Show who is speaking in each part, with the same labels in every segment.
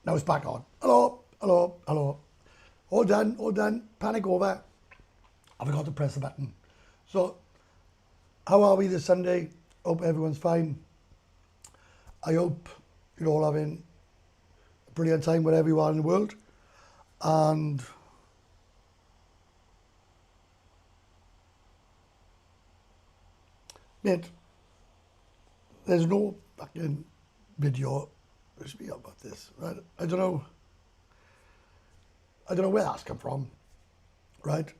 Speaker 1: Now it's back on. Hello, hello, hello. All done, all done. Panic over. I forgot to press the button. So, how are we this Sunday? Hope everyone's fine. I hope you're all having a brilliant time wherever you are in the world. And mate, there's no fucking video to speak about this, right? I don't know where that's come from, right?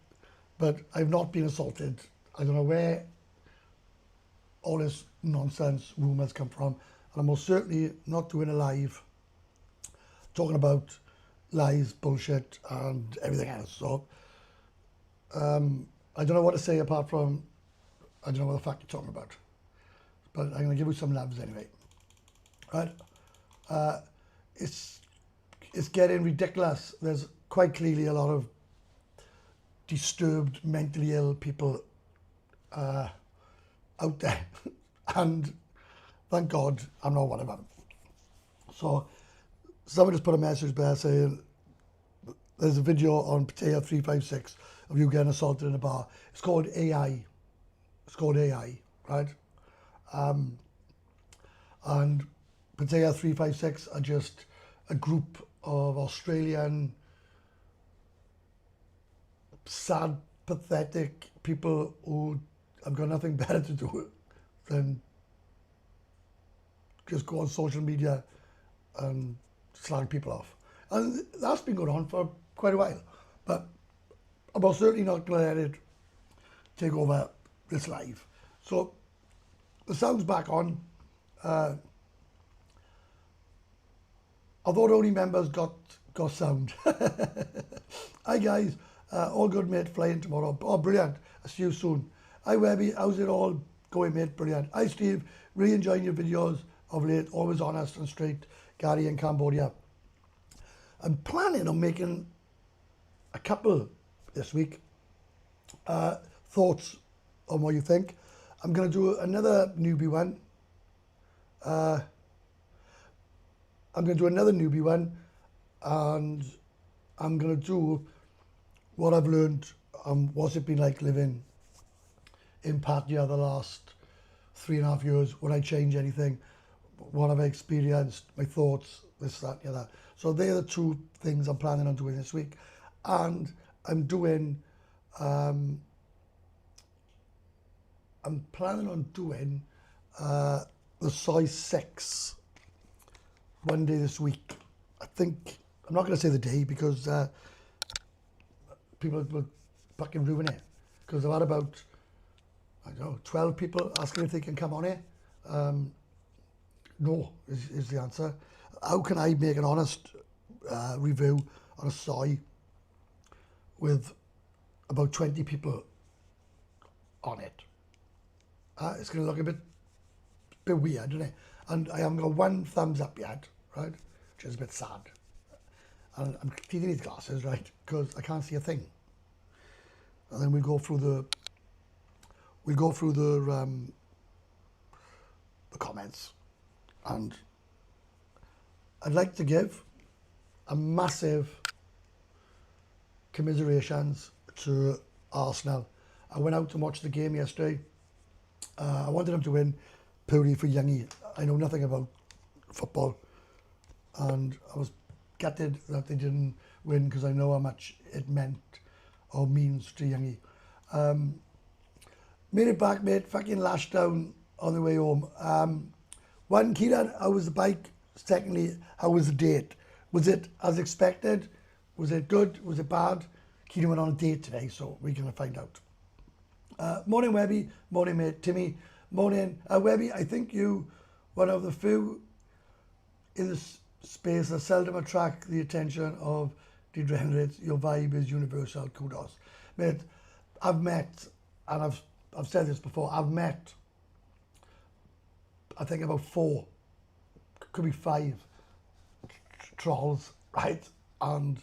Speaker 1: But I've not been assaulted. I don't know where all this nonsense rumours come from. And I'm most certainly not doing a live talking about lies, bullshit, and everything else. So I don't know what to say apart from I don't know what the fuck you're talking about. But I'm going to give you some loves anyway. Right? It's getting ridiculous. There's quite clearly a lot of disturbed, mentally ill people out there. And thank God I'm not one of them. So someone just put a message there saying there's a video on Pattaya 356 of you getting assaulted in a bar. It's called AI. It's called AI, right? And Pattaya 356 are just a group of Australian sad, pathetic people who have got nothing better to do than just go on social media and slag people off. And that's been going on for quite a while. But I'm most certainly not going to let it take over this live. So the sound's back on. Although only members got sound. Hi guys, all good mate, flying tomorrow. Oh brilliant, I'll see you soon. Hi Webby, how's it all going mate? Brilliant. Hi Steve, really enjoying your videos of late, always honest and straight. Gary in Cambodia. I'm planning on making a couple this week. Thoughts on what you think. I'm going to do another newbie one. I'm going to do another newbie one, and I'm going to do what I've learned, what's it been like living in Pattaya the last 3.5 years, would I change anything, what have I experienced, my thoughts, this, that, the other. So they're the two things I'm planning on doing this week. And I'm doing, I'm planning on doing the soy 6 one day this week. I think, I'm not going to say the day because people will fucking ruin it. Because I've had about, I don't know, 12 people asking if they can come on here. No, is the answer. How can I make an honest review on a soy with about 20 people on it? It's going to look a bit weird, isn't it? And I haven't got one thumbs up yet, right? Which is a bit sad. And I'm cleaning these glasses, right? Because I can't see a thing. And then we'll go through the comments. And I'd like to give a massive commiserations to Arsenal. I went out to watch the game yesterday. I wanted them to win purely for Youngie. I know nothing about football, and I was gutted that they didn't win because I know how much it meant or means to Youngie. Made it back, mate. Fucking lashed down on the way home. One, Kieran, how was the bike? Secondly, how was the date? Was it as expected? Was it good? Was it bad? Kieran went on a date today, so we're going to find out. Morning, Webby. Morning, mate. Timmy. Morning. Webby, I think you, one of the few in the space that seldom attract the attention of degenerates. Your vibe is universal. Kudos. Mate, I've met, and I've said this before, I've met, I think about 4, could be 5 trolls, right? And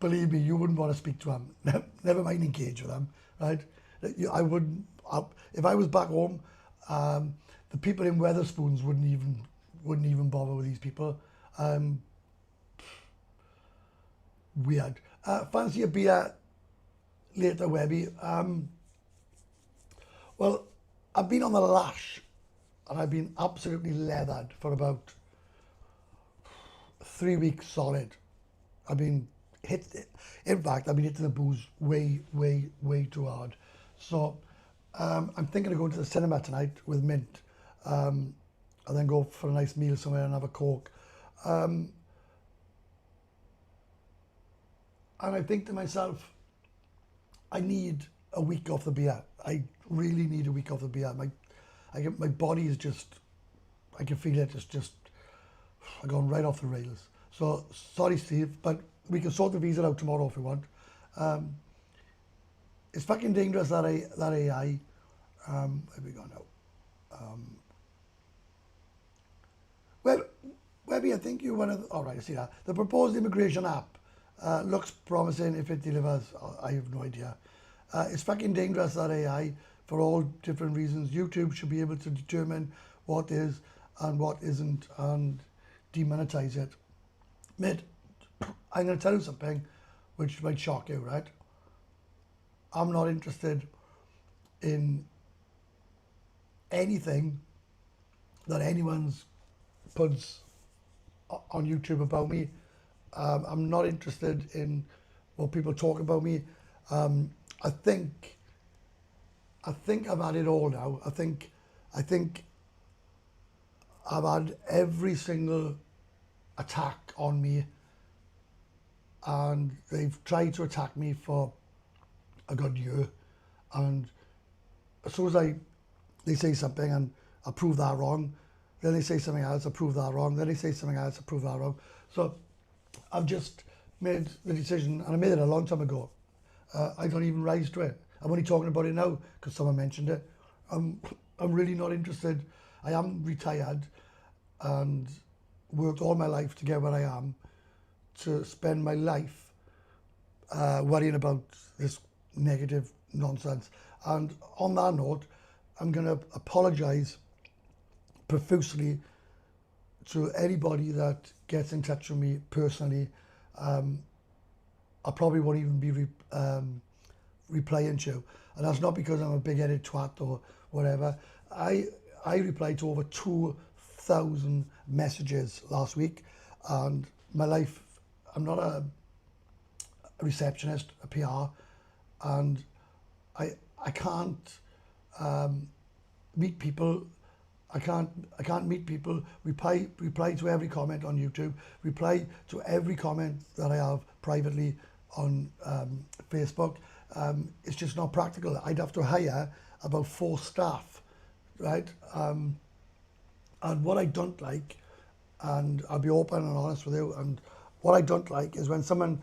Speaker 1: believe me, you wouldn't want to speak to them. Never mind engage with them, right? I wouldn't. If I was back home, the people in Weatherspoons wouldn't even bother with these people. weird. Fancy a beer later, Webby? Well, I've been on the lash and I've been absolutely leathered for about 3 weeks solid. I've been in fact, I've been hitting the booze way, way, way too hard. So I'm thinking of going to the cinema tonight with Mint, and then go for a nice meal somewhere and have a Coke. And I think to myself, I need a week off the beer. I really need a week off the beer. My body is just, I can feel it. It's just, I've gone right off the rails. So sorry, Steve, but we can sort the visa out tomorrow if we want. It's fucking dangerous, that AI. Where we go now? Well, Webby, I think you one of. All right, I see that. The proposed immigration app looks promising. If it delivers, I have no idea. It's fucking dangerous, that AI, for all different reasons. YouTube should be able to determine what is and what isn't and demonetize it. Mate, I'm going to tell you something which might shock you, right? I'm not interested in anything that anyone's puts on YouTube about me. I'm not interested in what people talk about me. I think I've had it all now. I think I've had every single attack on me, and they've tried to attack me for a good year, and as soon as they say something and I prove that wrong, then they say something else, I prove that wrong, then they say something else, I prove that wrong. So I've just made the decision, and I made it a long time ago. I don't even rise to it. I'm only talking about it now because someone mentioned it. I'm really not interested. I am retired and worked all my life to get where I am, to spend my life worrying about this negative nonsense. And on that note, I'm going to apologise profusely to anybody that gets in touch with me personally. I probably won't even be replying to you, and that's not because I'm a big-headed twat or whatever. I replied to over 2,000 messages last week, and my life, I'm not a receptionist, a PR, and I can't meet people. I can't meet people, reply to every comment on YouTube, reply to every comment that I have privately on Facebook. It's just not practical. I'd have to hire about 4 staff, right? And what I don't like, and I'll be open and honest with you, and what I don't like is when someone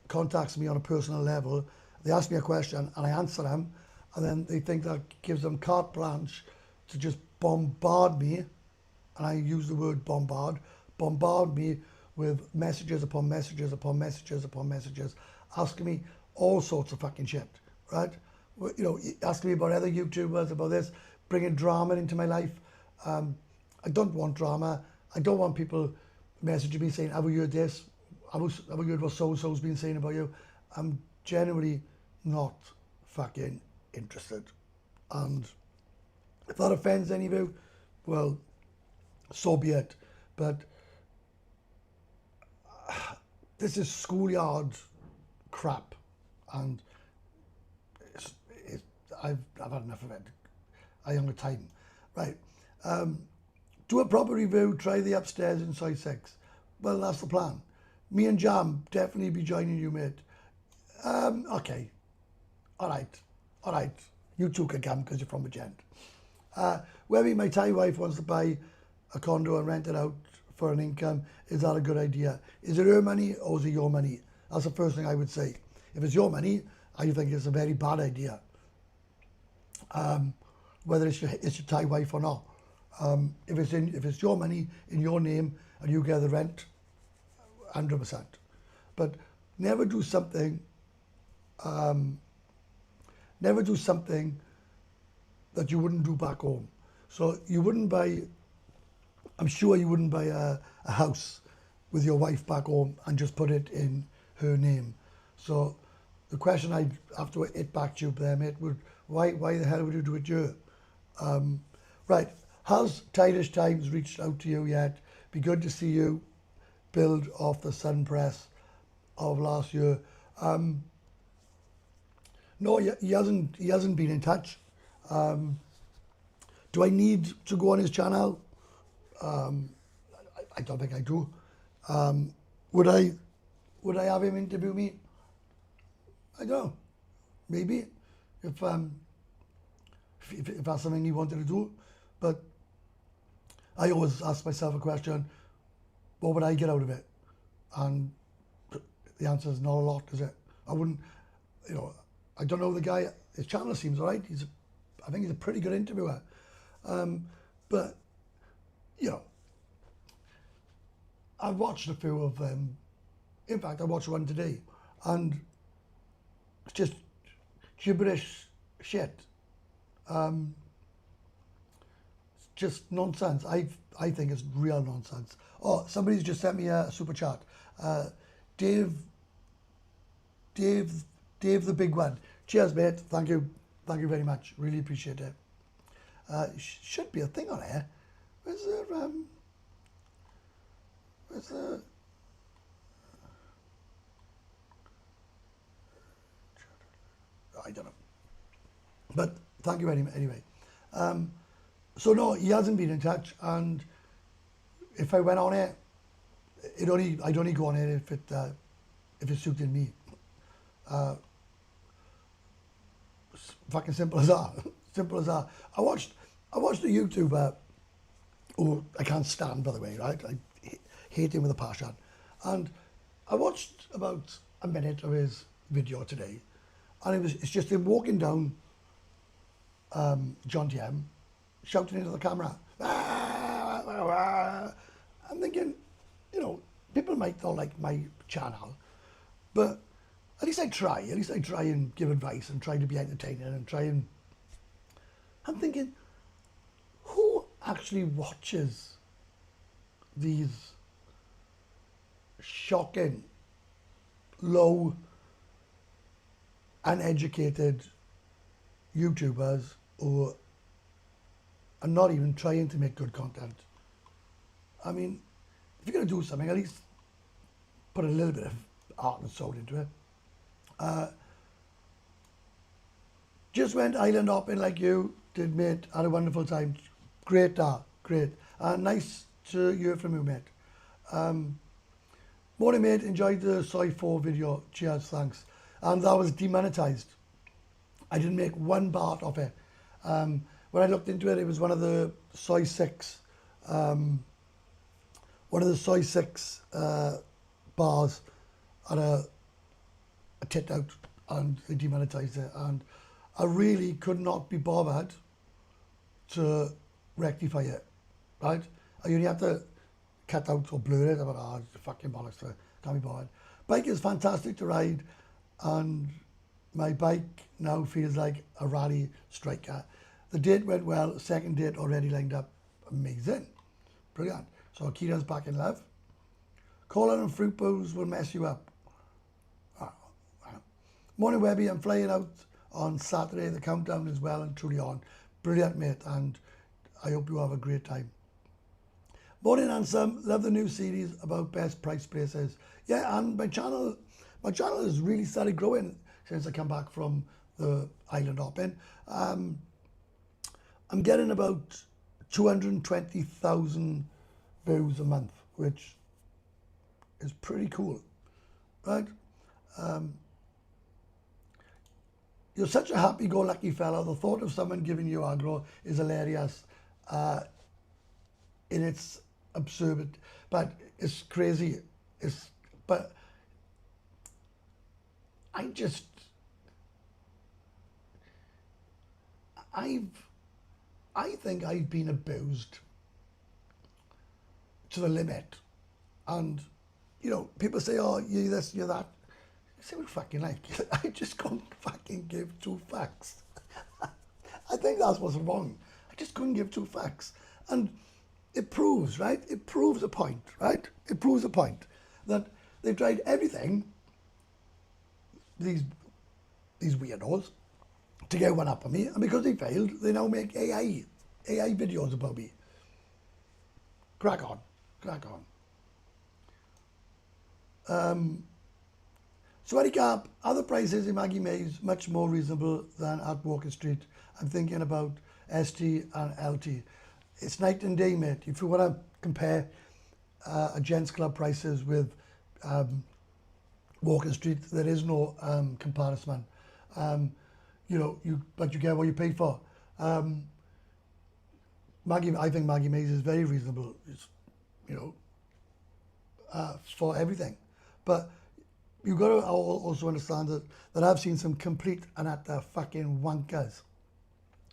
Speaker 1: contacts me on a personal level, they ask me a question and I answer them, and then they think that gives them carte blanche to just bombard me, and I use the word bombard me with messages upon messages upon messages upon messages, asking me all sorts of fucking shit, right? You know, asking me about other YouTubers, about this, bringing drama into my life. I don't want drama. I don't want people messaging me saying, have you heard this? Have you heard what so-and-so's been saying about you? I'm generally not fucking interested. And if that offends any of you, well, so be it. But this is schoolyard crap, and I've had enough of it. I haven't got time. Right. Do a proper review, try the upstairs in size 6. Well, that's the plan. Me and Jam definitely be joining you, mate. Okay. All right. You two can come because you're from a gent. Webby, my Thai wife wants to buy a condo and rent it out for an income. Is that a good idea? Is it her money or is it your money? That's the first thing I would say. If it's your money, I think it's a very bad idea. Whether it's your Thai wife or not. If it's your money in your name and you get the rent, 100%. But never do something that you wouldn't do back home. So you wouldn't buy, I'm sure you wouldn't buy a house with your wife back home and just put it in her name. So the question I'd have to hit back to you there, mate, would why the hell would you do it here? Right, has Tidish Times reached out to you yet? Be good to see you build off the Sun Press of last year. No, he hasn't been in touch. Do I need to go on his channel? I don't think I do. Would I have him interview me? I don't know. Maybe if that's something he wanted to do. But I always ask myself a question: what would I get out of it? And the answer is not a lot, is it? I wouldn't. I don't know the guy. His channel seems alright. I think he's a pretty good interviewer. But I've watched a few of them. In fact, I watched one today, and it's just gibberish shit. It's just nonsense. I think it's real nonsense. Oh, somebody's just sent me a super chat. Dave the big one. Cheers, mate. Thank you very much. Really appreciate it. Should be a thing on here. Where's the I don't know. But thank you anyway. So no, he hasn't been in touch, and if I went on it, I'd only go on it if it suited me. Fucking simple as that. Simple as that. I watched a YouTuber who I can't stand, by the way, right? I hate him with a passion. And I watched about a minute of his video today, and it's just him walking down John DM, shouting into the camera. I'm thinking, people might not like my channel, but at least I try. At least I try and give advice and try to be entertaining and try and... I'm thinking, who actually watches these shocking, low, uneducated YouTubers who are not even trying to make good content? I mean, if you're going to do something, at least put a little bit of heart and soul into it. Just went island hopping like you did, mate. Had a wonderful time. Great, great. Nice to hear from you, mate. Morning, mate. Enjoyed the Soy 4 video. Cheers, thanks. And that was demonetized. I didn't make one baht of it. When I looked into it, it was one of the Soy 6, bars had a tit out, and they demonetized it. And I really could not be bothered to rectify it, right? I only had to cut out or blur it. I thought, fucking bollocks, can't be bothered. Bike is fantastic to ride, and my bike now feels like a rally striker. The date went well, second date already lined up. Amazing. Brilliant. So Kira's back in love. Cola and fruit booze will mess you up. Morning, Webby. I'm flying out on Saturday. The countdown is well and truly on. Brilliant, mate, and I hope you have a great time. Morning, handsome. Love the new series about best price places. Yeah, and my channel has really started growing since I come back from the island hopping. I'm getting about 220,000 views a month, which is pretty cool, right? You're such a happy-go-lucky fella. The thought of someone giving you aggro is hilarious in its absurd, but it's crazy. But I think I've been abused to the limit. And, people say, oh, you're this, you're that. Say what fucking like. I just couldn't fucking give two facts. I think that's what's wrong. I just couldn't give two facts. And it proves, right? It proves a point, right? It proves a point that they've tried everything these weirdos to get one up on me, and because they failed, they now make AI videos about me. Crack on, crack on. So Eddie Carp, are the prices in Maggie Mays much more reasonable than at Walker Street? I'm thinking about ST and LT. It's night and day, mate. If you want to compare a gents club prices with Walker Street, there is no comparison. You know, but you get what you pay for. I think Maggie Mays is very reasonable. It's, you know, for everything. But you've got to also understand that I've seen some complete and utter fucking wankers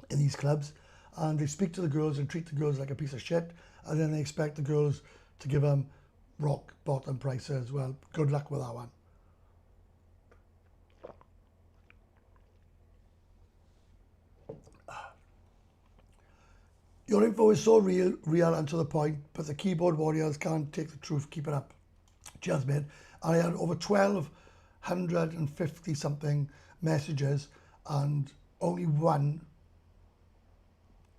Speaker 1: in these clubs, and they speak to the girls and treat the girls like a piece of shit, and then they expect the girls to give them rock bottom prices. Well, good luck with that one. Your info is so real and to the point, but the keyboard warriors can't take the truth. Keep it up. Cheers, mate. I had over 1,250 something messages, and only one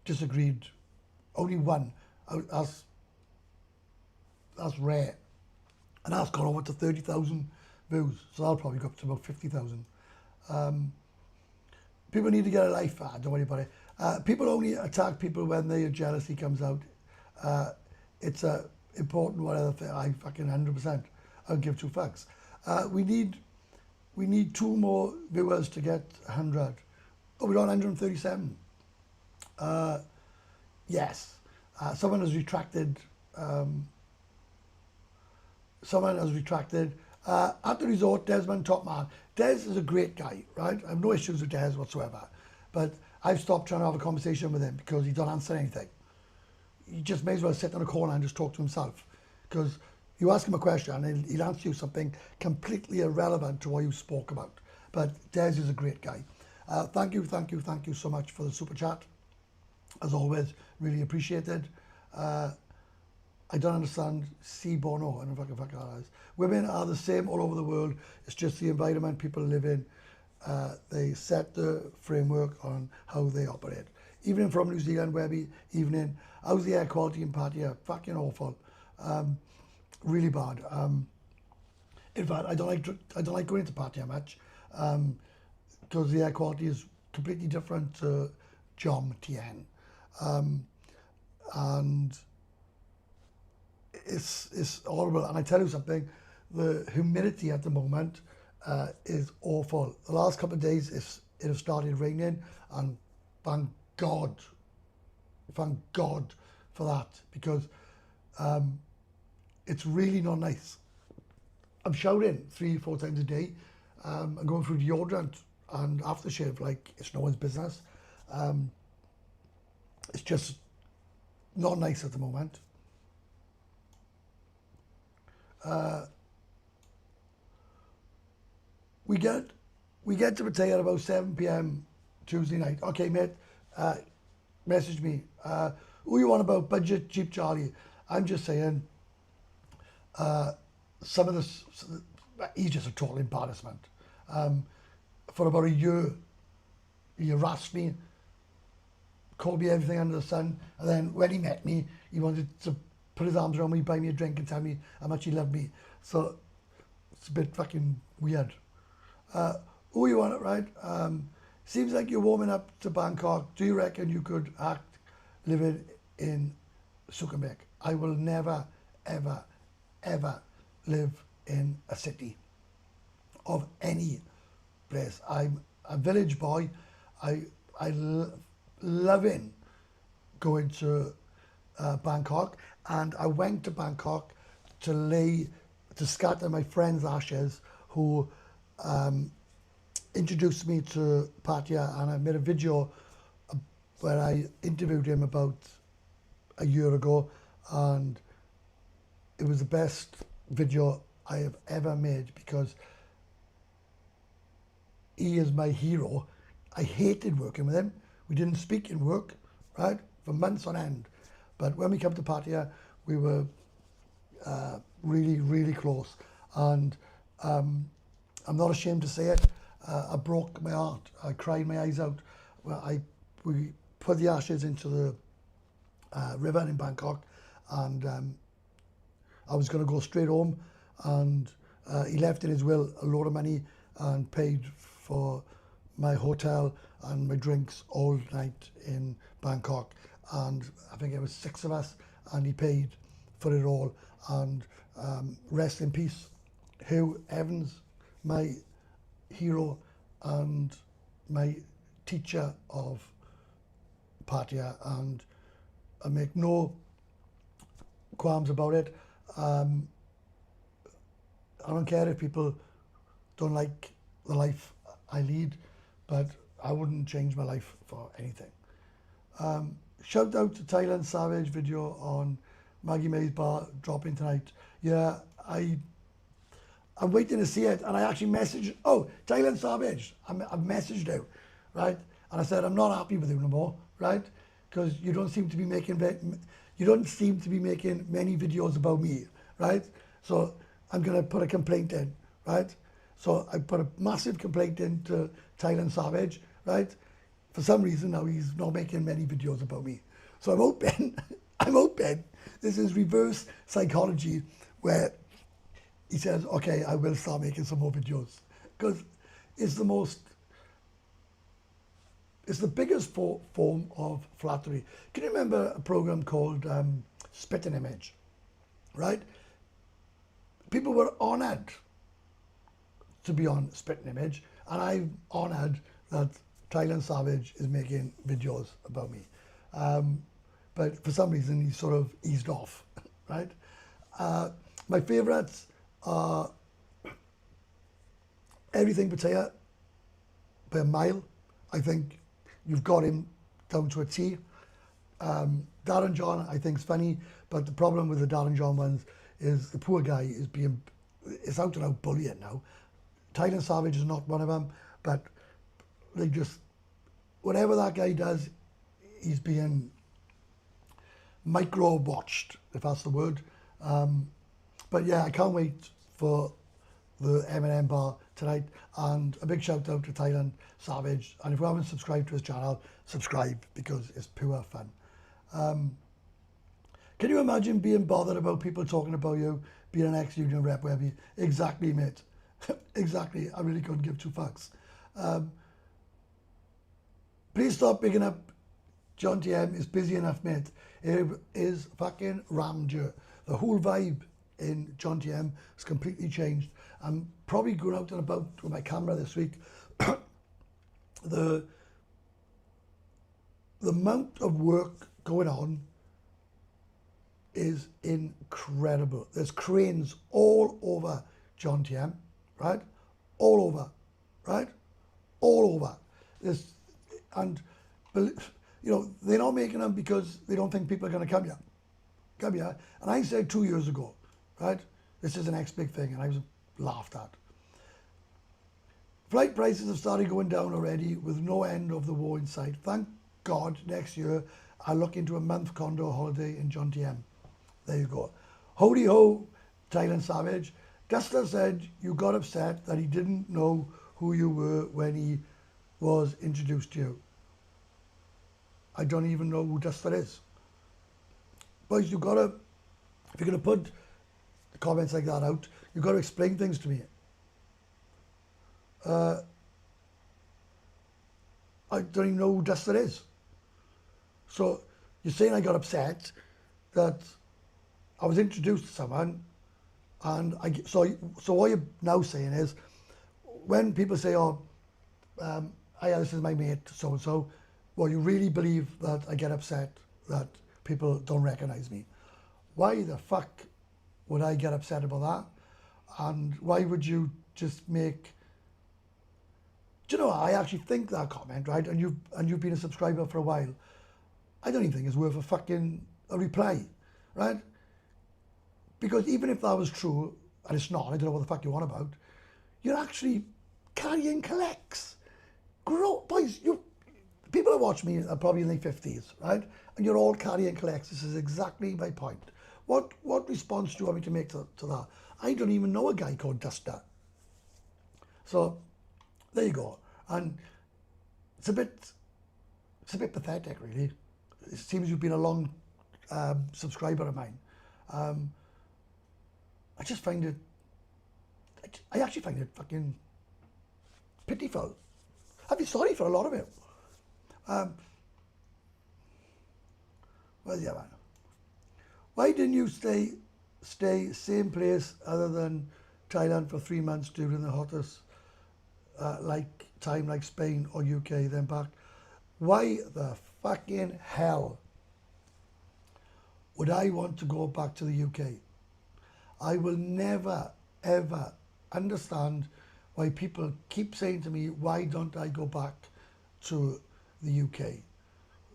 Speaker 1: disagreed. Only one. That's rare. And that's gone over to 30,000 views. So that'll probably go up to about 50,000. People need to get a life. Don't worry about it. People only attack people when their jealousy comes out. It's a important whatever thing. I fucking 100%. I don't give two fucks. We need 2 more viewers to get 100. Oh, we're on 137. Yes. Someone has retracted. At the resort, Desmond Top Man. Des is a great guy, right? I have no issues with Des whatsoever. But I've stopped trying to have a conversation with him because he don't answer anything. He just may as well sit in a corner and just talk to himself. Because you ask him a question and he'll answer you something completely irrelevant to what you spoke about. But Des is a great guy. Thank you so much for the super chat. As always, really appreciated. I don't understand Bono. I don't know if I can fuck that is. Women are the same all over the world. It's just the environment people live in. They set the framework on how they operate. Evening from New Zealand, Webby. Evening. How's the air quality in Pattaya? Fucking awful. Really bad. In fact, I don't like going to Pattaya much because the air quality is completely different to Jom Tien. And it's horrible. And I tell you something, the humidity at the moment is awful. The last couple of days it has started raining, and thank God for that, because it's really not nice. I'm showering 3-4 times a day. I'm going through deodorant and aftershave like it's no one's business. It's just not nice at the moment. We get to Pattaya at about 7 p.m. Tuesday night. Okay, mate, message me. Who you on about? Budget Cheap Charlie? I'm just saying, some of this, he's just a total embarrassment. For about a year, he harassed me, called me everything under the sun, and then when he met me, he wanted to put his arms around me, buy me a drink, and tell me how much he loved me. So it's a bit fucking weird. Who you want it, right? Seems like you're warming up to Bangkok. Do you reckon you could act living in Sukhumvit? I will never, ever, ever live in a city of any place. I'm a village boy. I loving going to Bangkok, and I went to Bangkok to scatter my friend's ashes who introduced me to Pattaya, and I made a video where I interviewed him about a year ago, and it was the best video I have ever made because he is my hero. I hated working with him. We didn't speak in work, right, for months on end. But when we came to Pattaya, we were really, really close. And I'm not ashamed to say it. I broke my heart. I cried my eyes out. Well, we put the ashes into the river in Bangkok, and I was going to go straight home, and he left in his will a load of money and paid for my hotel and my drinks all night in Bangkok. And I think it was 6 of us, and he paid for it all. And rest in peace, Hugh Evans, my hero and my teacher of Pattaya, and I make no qualms about it. I don't care if people don't like the life I lead, but I wouldn't change my life for anything. Shout out to Thailand Savage video on Maggie May's bar dropping tonight. Yeah, I'm waiting to see it, and I actually messaged, oh, Thailand Savage, I've messaged you, right? And I said, I'm not happy with you no more, right? Because you don't seem to be making many videos about me, right? So I'm going to put a complaint in, right? So I put a massive complaint in to Thailand Savage, right? For some reason now he's not making many videos about me. So I'm hoping, this is reverse psychology where he says, okay, I will start making some more videos. Because it's the biggest form of flattery. Can you remember a program called Spitting Image, right? People were honoured to be on Spitting Image, and I'm honoured that Thailand Savage is making videos about me. But for some reason, he's sort of eased off, right? My favourites are Everything Pattaya by a mile. I think you've got him down to a T. Darren John, I think, is funny, but the problem with the Darren John ones is the poor guy is out and out bullying now. Thailand Savage is not one of them, but they just, whatever that guy does, he's being micro-watched, if that's the word. But yeah, I can't wait for the M&M bar tonight, and a big shout out to Thailand Savage. And if you haven't subscribed to his channel, subscribe, because it's pure fun. Can you imagine being bothered about people talking about you being an ex-union rep, Webby? Exactly, mate. Exactly. I really couldn't give two fucks. Please stop picking up John TM. Is busy enough, mate. It is fucking rammed you. The whole vibe in John TM has completely changed. I'm probably going out and about with my camera this week. The amount of work going on is incredible. There's cranes all over John TM, right? All over, right? All over. And you know, they're not making them because they don't think people are going to come here. And I said 2 years ago, right, this is the next big thing, and I was laughed at. Flight prices have started going down already with no end of the war in sight. Thank God next year I'll look into a month condo holiday in John TM. There you go. Howdy ho, Thailand Savage. Dustin said you got upset that he didn't know who you were when he was introduced to you. I don't even know who Dustin is. Boys, if you're going to put comments like that out, you've got to explain things to me. I don't even know who Dustin is. So you're saying I got upset that I was introduced to someone, and so what you're now saying is, when people say, oh, yeah, this is my mate, so-and-so, well, you really believe that I get upset that people don't recognize me. Why the fuck would I get upset about that? And why would you just make... Do you know, I actually think that comment, right, and you've been a subscriber for a while, I don't even think it's worth a reply, right? Because even if that was true, and it's not, I don't know what the fuck you're on about, you're actually carrying collects. Boys, people who watch me are probably in their 50s, right? And you're all carrying collects. This is exactly my point. What response do you want me to make to that? I don't even know a guy called Duster. So There you go. And it's a bit pathetic, really. It seems you've been a long subscriber of mine. I just find it, I actually find it fucking pitiful. I feel sorry for a lot of it. Where's the other one? Why didn't you stay same place other than Thailand for 3 months during the hottest time like Spain or UK, then back? Why the fucking hell would I want to go back to the UK? I will never, ever understand why people keep saying to me, why don't I go back to the UK?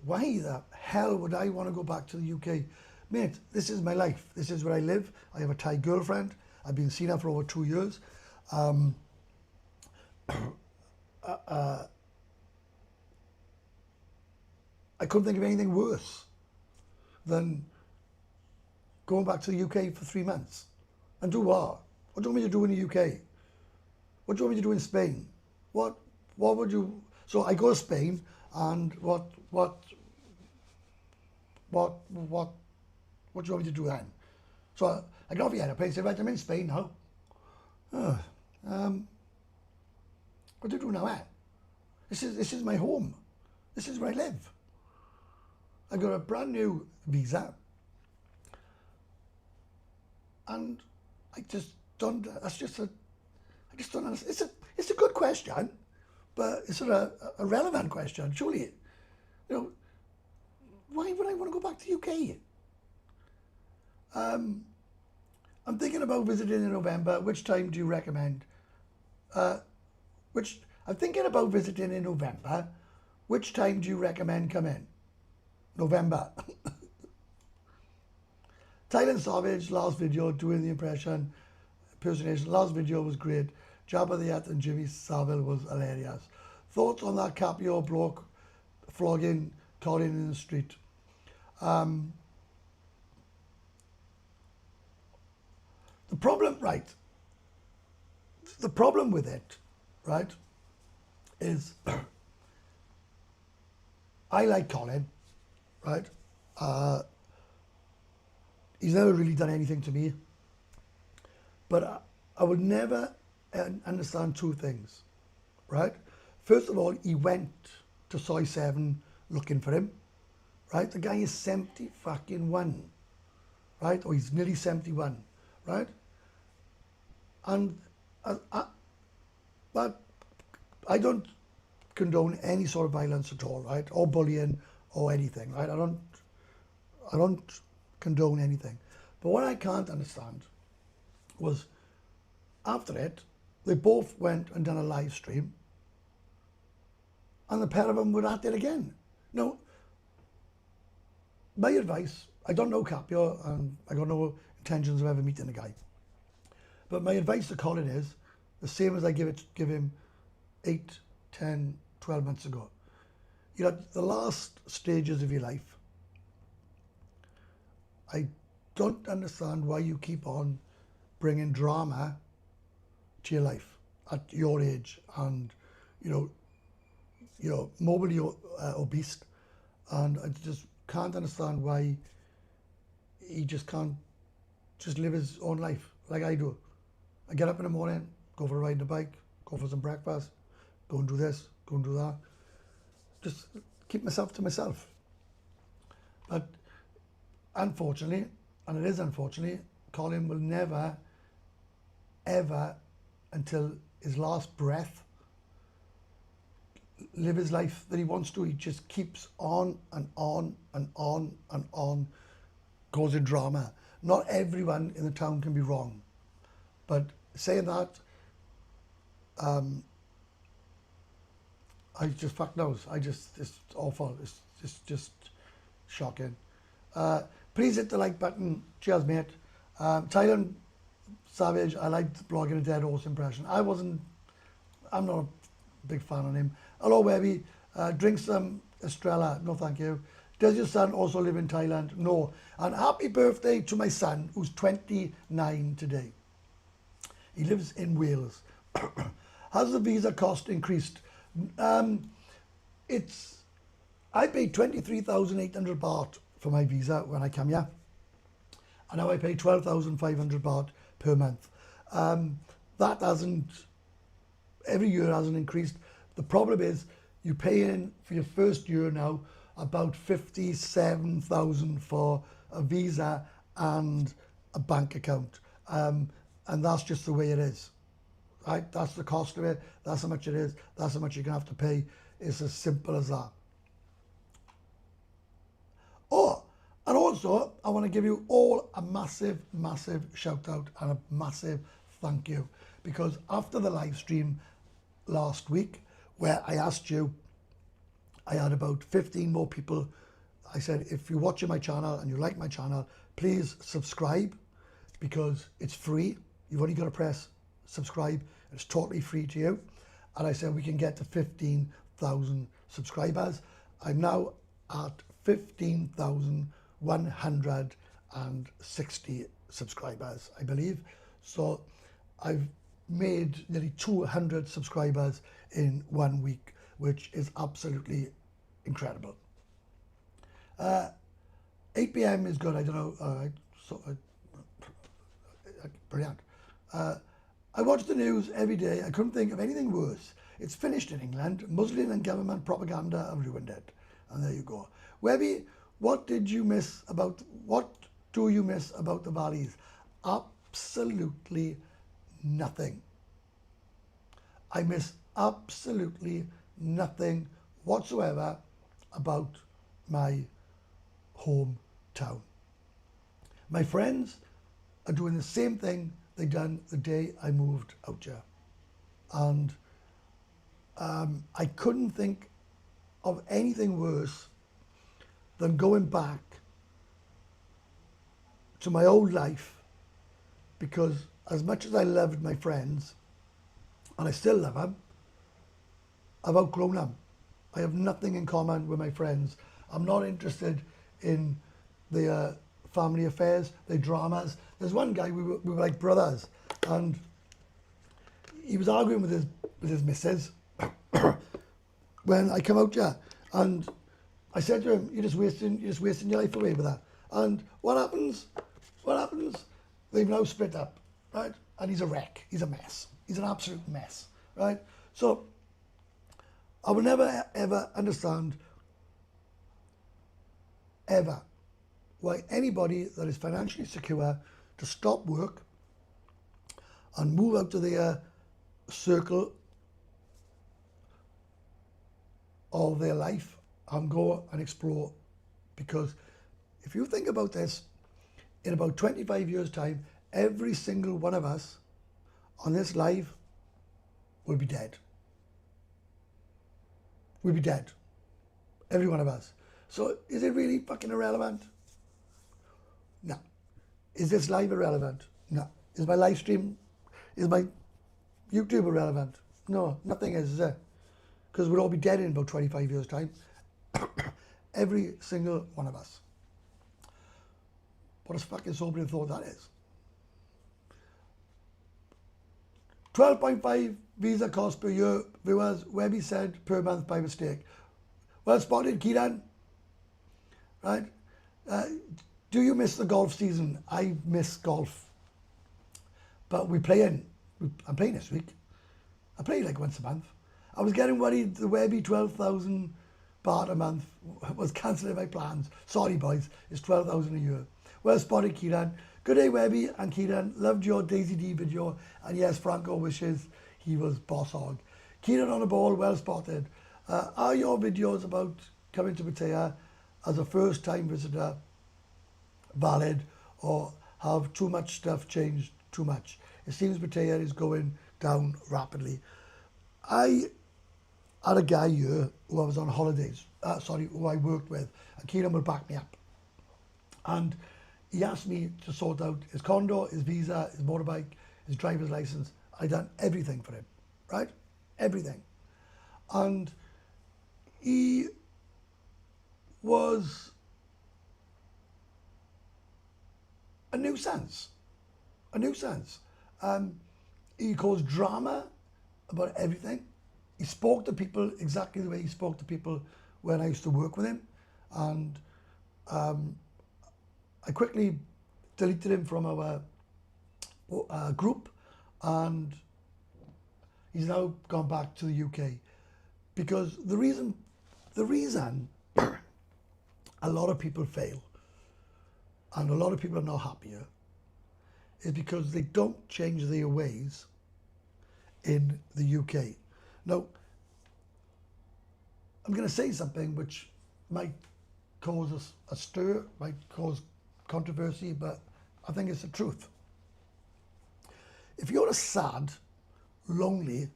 Speaker 1: Why the hell would I want to go back to the UK? Mate, this is my life. This is where I live. I have a Thai girlfriend. I've been seeing her for over 2 years. I couldn't think of anything worse than going back to the UK for 3 months. And do what? What do you want me to do in the UK? What do you want me to do in Spain? What would you... So I go to Spain, and what do you want me to do then? So I get off the airplane and say, right, I'm in Spain now. What do I do now, eh? This is my home. This is where I live. I got a brand new visa. And I just don't, I just don't understand. It's a good question, but it's a relevant question, surely. You know, why would I want to go back to the UK? I'm thinking about visiting in November. Which time do you recommend? I'm thinking about visiting in November. Which time do you recommend coming? November. Thailand Savage, last video, doing the impersonation. Last video was great. Jabba the Hutt and Jimmy Savile was hilarious. Thoughts on that Capio bloke flogging Colin in the street? The problem with it, right, is I like Colin, right? He's never really done anything to me. But I would never understand two things, right? First of all, he went to Soy 7 looking for him, right? The guy is 71, right? Or he's nearly 71, right? And but I don't condone any sort of violence at all, right? Or bullying or anything, right? I don't condone anything. But what I can't understand was after it, they both went and done a live stream, and the pair of them were at it again. No, my advice, I don't know Capio, and I got no intentions of ever meeting the guy. But my advice to Colin is the same as I give him 8, 10, 12 months ago. You're at the last stages of your life. I don't understand why you keep on bringing drama to your life at your age, and you're morbidly obese, and I just can't understand why he just can't just live his own life like I do. I get up in the morning, go for a ride on the bike, go for some breakfast, go and do this, go and do that. Just keep myself to myself. But unfortunately, and it is unfortunately, Colin will never, ever, until his last breath, live his life that he wants to. He just keeps on and on and on and on, causing drama. Not everyone in the town can be wrong. But saying that, I just fuck knows. It's awful. It's just shocking. Please hit the like button. Cheers, mate. Thailand Savage, I liked blogging a dead horse impression. I'm not a big fan of him. Hello, Webby. Drink some Estrella. No, thank you. Does your son also live in Thailand? No. And happy birthday to my son, who's 29 today. He lives in Wales. Has the visa cost increased? I paid 23,800 baht for my visa when I came here, and now I pay 12,500 baht per month. That hasn't, every year hasn't increased. The problem is you pay in for your first year now about 57,000 for a visa and a bank account, and that's just the way it is. Right? That's the cost of it. That's how much it is. That's how much you're gonna have to pay. It's as simple as that. Oh, and also I want to give you all a massive, massive shout out and a massive thank you, because after the live stream last week where I asked you, I had about 15 more people. I said, if you're watching my channel and you like my channel, please subscribe, because it's free. You've only got to press subscribe. It's totally free to you. And I said we can get to 15,000 subscribers. I'm now at 15,160 subscribers, I believe. So I've made nearly 200 subscribers in 1 week, which is absolutely incredible. 8 p.m. is good. I don't know. Brilliant. I watch the news every day. I couldn't think of anything worse. It's finished in England. Muslim and government propaganda have ruined it. And there you go. Webby, what do you miss about the valleys? Absolutely nothing. I miss absolutely nothing whatsoever about my hometown. My friends are doing the same thing they done the day I moved out here. And I couldn't think of anything worse than going back to my old life, because as much as I loved my friends, and I still love them, I've outgrown them. I have nothing in common with my friends. I'm not interested in their family affairs, their dramas. There's one guy, we were like brothers, and he was arguing with his missus when I come out here, and I said to him, you're just wasting your life away with that. And what happens? They've now split up, right? And he's a wreck. He's a mess. He's an absolute mess, right? So I will never ever understand ever why anybody that is financially secure to stop work and move out to their circle of their life and go and explore. Because if you think about this, in about 25 years' time, every single one of us on this live will be dead. We'll be dead. Every one of us. So is it really fucking irrelevant? No. Is this live irrelevant? No. Is my live stream, is my YouTube irrelevant? No, nothing is it? Because we'll all be dead in about 25 years' time. Every single one of us. What a fucking sobering thought that is. 12.5 visa cost per year, viewers. Webby said per month by mistake. Well spotted, Kieran. Right? Do you miss the golf season? I miss golf. But I'm playing this week. I play like once a month. I was getting worried the Webby 12,000 baht a month was cancelling my plans. Sorry boys, it's 12,000 a year. Well spotted, Kieran. Good day, Webby and Kieran. Loved your Daisy D video. And yes, Franco wishes he was boss hog. Kieran on the ball, well spotted. Are your videos about coming to Pattaya as a first time visitor valid, or have too much stuff changed too much? It seems Pattaya is going down rapidly. I had a guy here who I was on holidays, who I worked with, and Kieran will back me up. And he asked me to sort out his condo, his visa, his motorbike, his driver's license. I done everything for him, right? Everything. And he was a nuisance. He caused drama about everything. He spoke to people exactly the way he spoke to people when I used to work with him. And I quickly deleted him from our group, and he's now gone back to the UK. Because the reason a lot of people fail and a lot of people are not happier is because they don't change their ways in the UK. Now, I'm going to say something which might cause a stir, might cause controversy, but I think it's the truth. If you're a sad, lonely,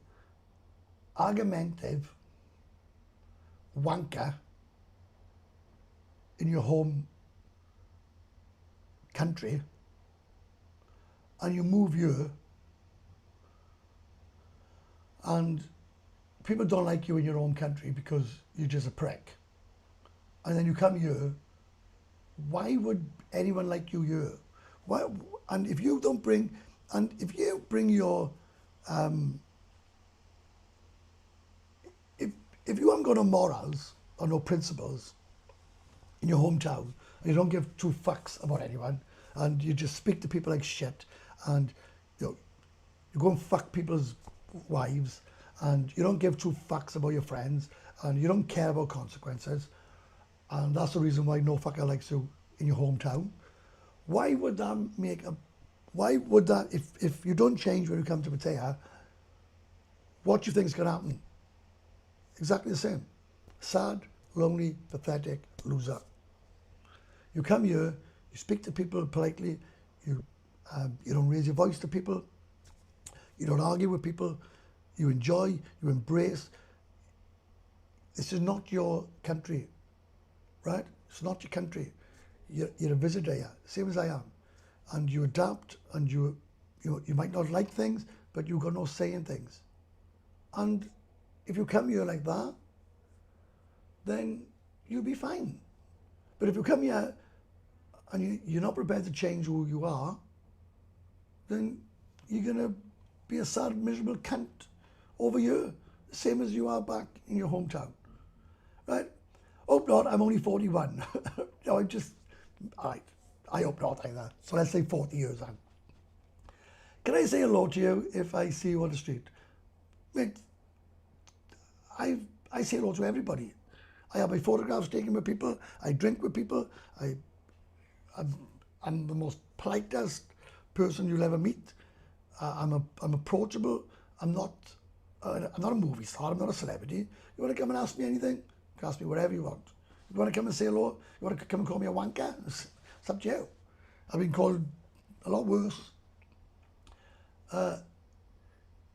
Speaker 1: argumentative wanker in your home country and you move here and people don't like you in your home country because you're just a prick, and then you come here, why would anyone like you here? Why? And if you don't bring, and if you bring your if you haven't got no morals or no principles in your hometown, and you don't give two fucks about anyone, and you just speak to people like shit, and you go and fuck people's wives, and you don't give two fucks about your friends, and you don't care about consequences, and that's the reason why no fucker likes you in your hometown. Why would that, if you don't change when you come to Pattaya, what do you think is going to happen? Exactly the same. Sad, lonely, pathetic, loser. You come here, you speak to people politely, you don't raise your voice to people, you don't argue with people, you enjoy, you embrace. This is not your country, right? It's not your country. You're a visitor here, same as I am. And you adapt, and you might not like things, but you've got no say in things. And if you come here like that, then you'll be fine. But if you come here and you're not prepared to change who you are, then you're going to be a sad, miserable cunt over here, the same as you are back in your hometown, right? Hope not, I'm only 41. No, I hope not either. So let's say 40 years on. Can I say hello to you if I see you on the street? Mate, I say hello to everybody. I have my photographs taken with people. I drink with people. I'm the most politest person you'll ever meet. I'm approachable. I'm not a movie star. I'm not a celebrity. You want to come and ask me anything? You can ask me whatever you want. You want to come and say hello? You want to come and call me a wanker? It's up to you. I've been called a lot worse.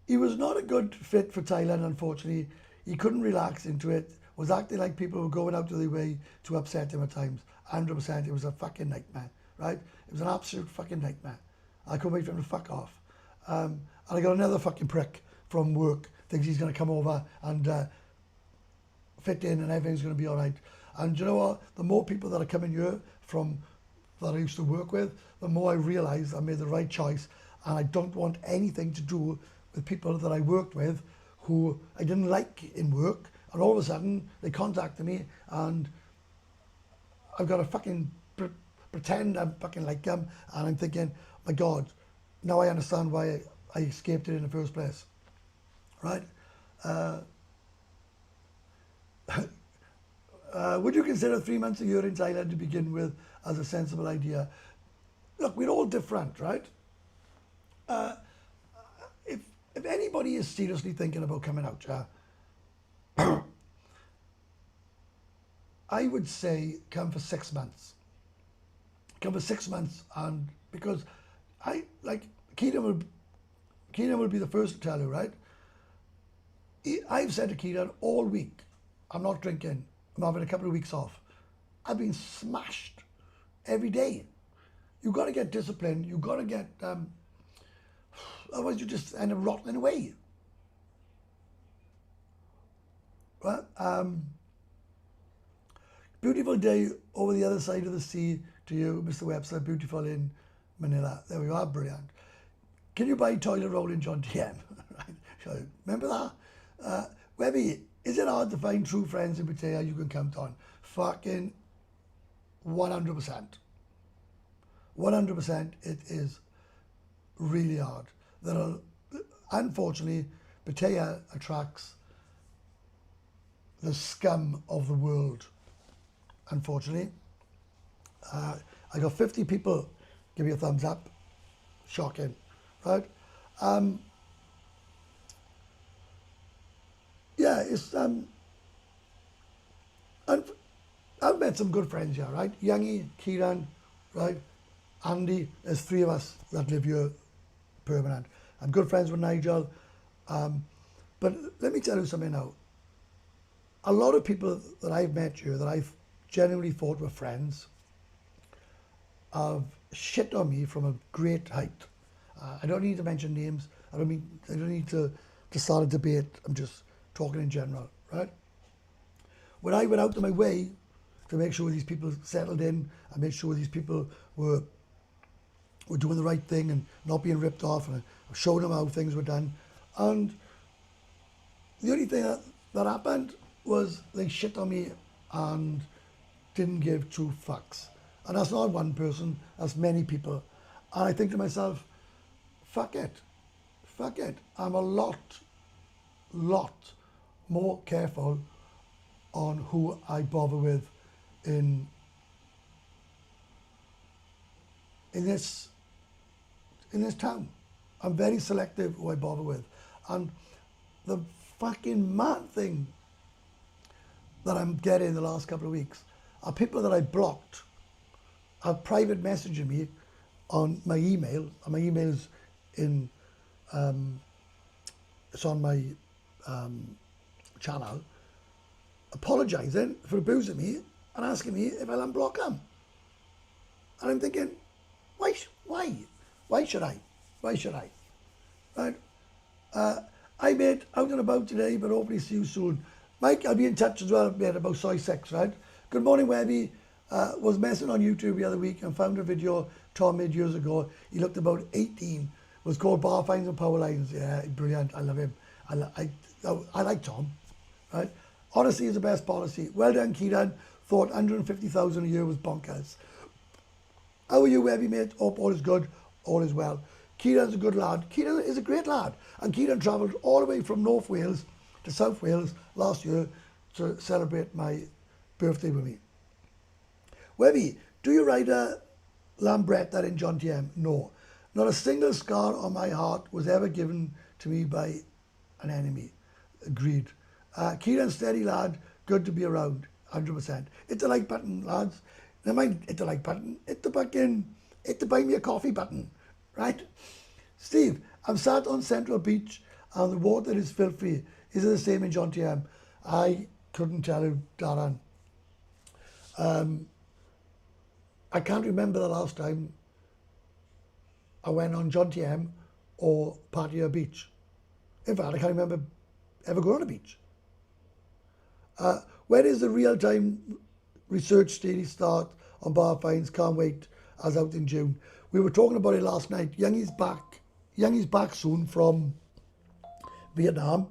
Speaker 1: He was not a good fit for Thailand, unfortunately. He couldn't relax into it, was acting like people were going out of their way to upset him at times. 100%, it was a fucking nightmare, right? It was an absolute fucking nightmare. I couldn't wait for him to fuck off. And I got another fucking prick from work, thinks he's going to come over and fit in and everything's going to be all right. And you know what? The more people that are coming here that I used to work with, the more I realise I made the right choice, and I don't want anything to do with people that I worked with who I didn't like in work, and all of a sudden they contacted me and I've got to fucking pretend I'm fucking like them, and I'm thinking, my God, now I understand why I escaped it in the first place, right? Would you consider 3 months a year in Thailand to begin with as a sensible idea? Look, we're all different, right? If anybody is seriously thinking about coming out, I would say come for 6 months. Come for 6 months, and because Keenan will be the first to tell you, right? I've said to Keenan all week, I'm not drinking. I'm having a couple of weeks off. I've been smashed every day. You've got to get disciplined. You've got to get, otherwise you just end up rotting away. Well, beautiful day over the other side of the sea to you, Mr. Webster. Beautiful in Manila. There we are, brilliant. Can you buy toilet roll in John TM? Right? So, remember that? Webby, is it hard to find true friends in Pattaya you can count on? Fucking 100%. 100% it is really hard. There are, unfortunately, Pattaya attracts the scum of the world, unfortunately. I got 50 people give me a thumbs up. Shocking, right? Yeah, it's I've met some good friends here, right? Youngie, Kieran, right? Andy. There's three of us that live here permanent. I'm good friends with Nigel. But let me tell you something now. A lot of people that I've met here that I've genuinely thought were friends have shit on me from a great height. I don't need to mention names. I don't need to start a debate. I'm just talking in general, right? When I went out of my way to make sure these people settled in, I made sure these people were doing the right thing and not being ripped off, and I showed them how things were done. And the only thing that happened was they shit on me and didn't give two fucks. And that's not one person, that's many people. And I think to myself, fuck it. Fuck it. I'm a lot more careful on who I bother with in this town. I'm very selective who I bother with. And the fucking mad thing that I'm getting the last couple of weeks are people that I blocked are private messaging me on my email, and my email's in, it's on my channel, apologising for abusing me and asking me if I'll unblock them. And I'm thinking, why should I? Why should I? Right? I mate out and about today, but hopefully see you soon. Mike, I'll be in touch as well, mate, about soy 6, right? Good morning, Webby. Was messing on YouTube the other week and found a video Tom made years ago. He looked about 18. It was called Bar Fines and Power Lines. Yeah, brilliant. I love him. I like Tom, right? Honesty is the best policy. Well done, Kieran. Thought 150,000 a year was bonkers. How are you, Webby, mate? Hope all is good, all is well. Kieran's a good lad. Kieran is a great lad. And Kieran travelled all the way from North Wales to South Wales last year to celebrate my birthday with me. Webby, do you ride a Lambretta in John TM? No. Not a single scar on my heart was ever given to me by an enemy. Agreed. Kieran, steady lad, good to be around, 100%. Hit the like button, lads. Never mind, hit the like button. Hit the buy me a coffee button, right? Steve, I'm sat on Central Beach and the water is filthy. Is it the same in John TM? I couldn't tell you, Darren. I can't remember the last time I went on John TM or Pattaya Beach. In fact, I can't remember ever going on a beach. When is the real-time research study start on bar fines? Can't wait, as out in June. We were talking about it last night. Youngie's back soon from Vietnam,